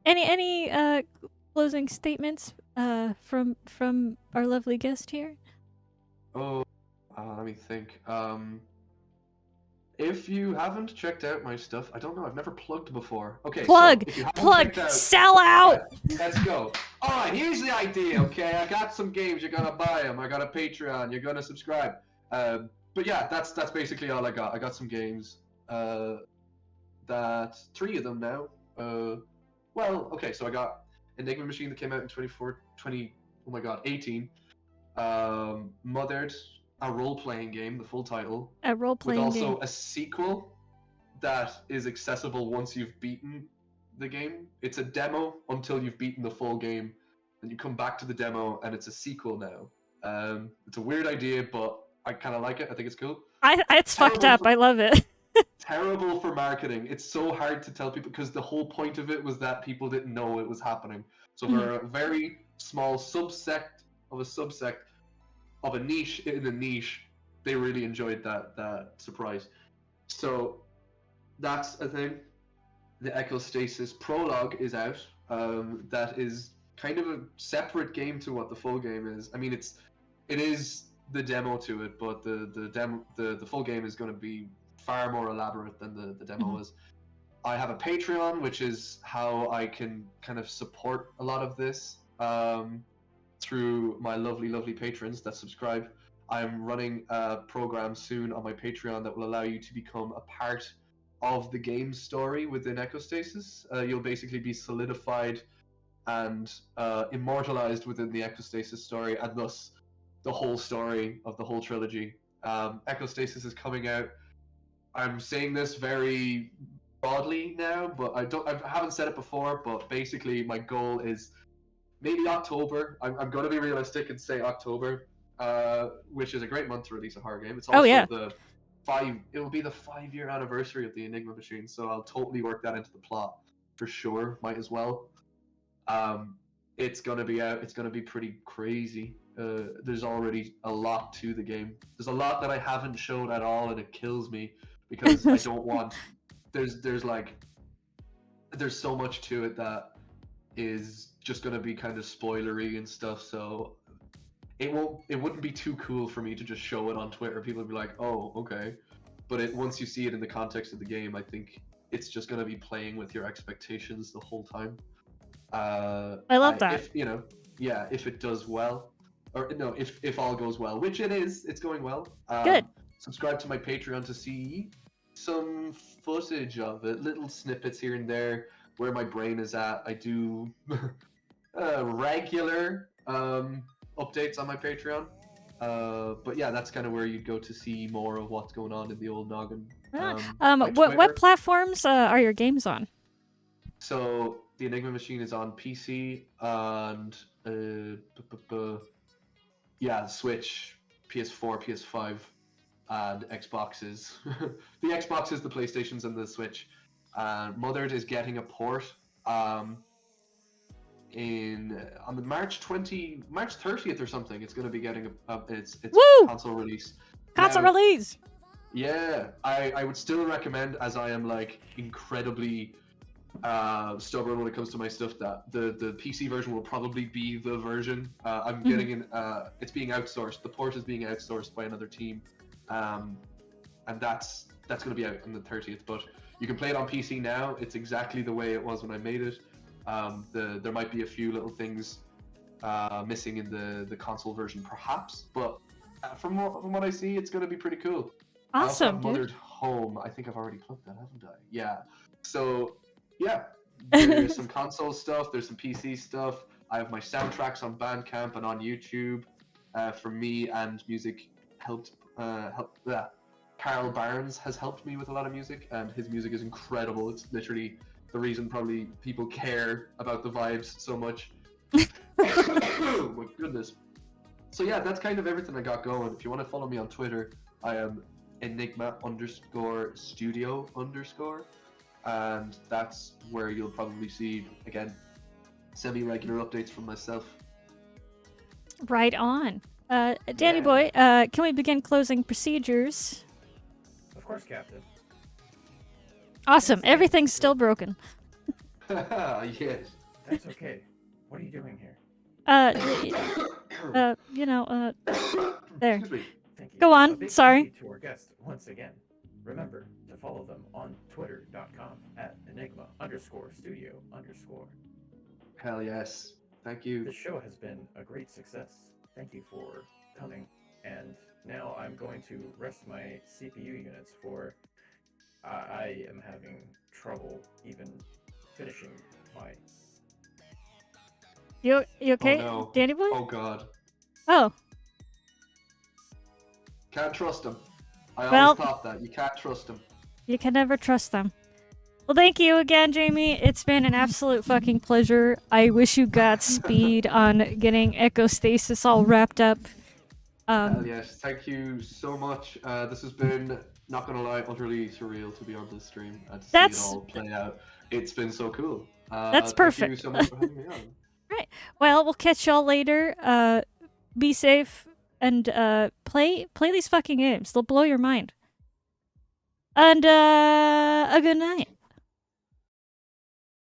Any closing statements from our lovely guest here? Oh, let me think. If you haven't checked out my stuff, I don't know, I've never plugged before. Okay, Plug, so if you haven't plug, checked out, sell out. right, let's go. All right, here's the idea. Okay, I got some games. You're gonna buy them. I got a Patreon. You're gonna subscribe. But yeah, that's basically all I got. I got some games. That 3 of them now. Well, okay, so I got Enigma Machine that came out in 18. Mothered, a role-playing game, the full title, A role-playing with also game. a sequel that is accessible once you've beaten the game. It's a demo until you've beaten the full game, and you come back to the demo, and it's a sequel now. It's a weird idea, but I kind of like it. I think it's cool. It's fucked up. I love it. Terrible for marketing. It's so hard to tell people because the whole point of it was that people didn't know it was happening. So for a very small subsect of a niche in a niche, they really enjoyed that surprise. So that's a thing. The Echostasis prologue is out. That is kind of a separate game to what the full game is. I mean, it is the demo to it, but the full game is going to be far more elaborate than the demo was. I have a Patreon, which is how I can kind of support a lot of this through my lovely patrons that subscribe. I'm running a program soon on my Patreon that will allow you to become a part of the game story within Echostasis. You'll basically be solidified and immortalized within the Echostasis story, and thus the whole story of the whole trilogy. Echostasis is coming out. I'm saying this very broadly now, but I haven't said it before, but basically my goal is maybe October. I'm going to be realistic and say October, which is a great month to release a horror game. It's also it will be the 5-year anniversary of the Enigma Machine, so I'll totally work that into the plot for sure. Might as well. It's going to be out. It's going to be pretty crazy. There's already a lot to the game. There's a lot that I haven't showed at all, and it kills me because I don't want. There's so much to it that is just going to be kind of spoilery and stuff. So it wouldn't be too cool for me to just show it on Twitter. People would be like, "Oh, okay," but once you see it in the context of the game, I think it's just going to be playing with your expectations the whole time. I love that. If it does well, or no, if all goes well, which it is, it's going well. Good. Subscribe to my Patreon to see some footage of it, little snippets here and there where my brain is at. I do regular updates on my Patreon. But yeah, that's kind of where you'd go to see more of what's going on in the old noggin. What platforms are your games on? So the Enigma Machine is on PC and Switch, PS4, PS5, and Xboxes. The Xboxes, the PlayStations, and the Switch. Mothered is getting a port on the March 30th or something. It's going to be getting its console release. Release. Yeah, I would still recommend, as I am like incredibly stubborn when it comes to my stuff, that the PC version will probably be the version. I'm getting it's being outsourced. The port is being outsourced by another team, and that's going to be out on the 30th. But you can play it on PC now. It's exactly the way it was when I made it. There might be a few little things missing in the console version, perhaps, but from what I see, it's going to be pretty cool. Awesome, I also have Mothered Home. I think I've already plugged that, haven't I? Yeah. So, yeah, there's some console stuff. There's some PC stuff. I have my soundtracks on Bandcamp and on YouTube for me, and music helped. Carl Barnes has helped me with a lot of music, and his music is incredible. It's literally the reason probably people care about the vibes so much. Oh my goodness. So yeah, that's kind of everything I got going. If you want to follow me on Twitter, I am Enigma_studio_, and that's where you'll probably see, again, semi-regular updates from myself. Right on. Danny boy, can we begin closing procedures? Of course, Captain. Awesome. Everything's still broken. Yes. That's okay. What are you doing here? There. Excuse me. Thank you. Go on, A big sorry. thank you to our guest once again. Remember to follow them on twitter.com at enigma_studio_. Hell yes. Thank you. This show has been a great success. Thank you for coming. And now I'm going to rest my CPU units for I am having trouble even finishing my. You okay, Oh, no. Danny boy? Oh god. Oh, Can't trust him. I Well- always thought that. You can't trust him. you can never trust them. Well, thank you again, Jamie. It's been an absolute fucking pleasure. I wish you Godspeed on getting Echostasis all wrapped up. Hell yes. Thank you so much. This has been, not gonna lie, utterly surreal to be on this stream and to see That's- it all play out. It's been so cool. That's Thank perfect. you so much for having me on. Well, we'll catch y'all later. Be safe and play these fucking games. They'll blow your mind. And a good night.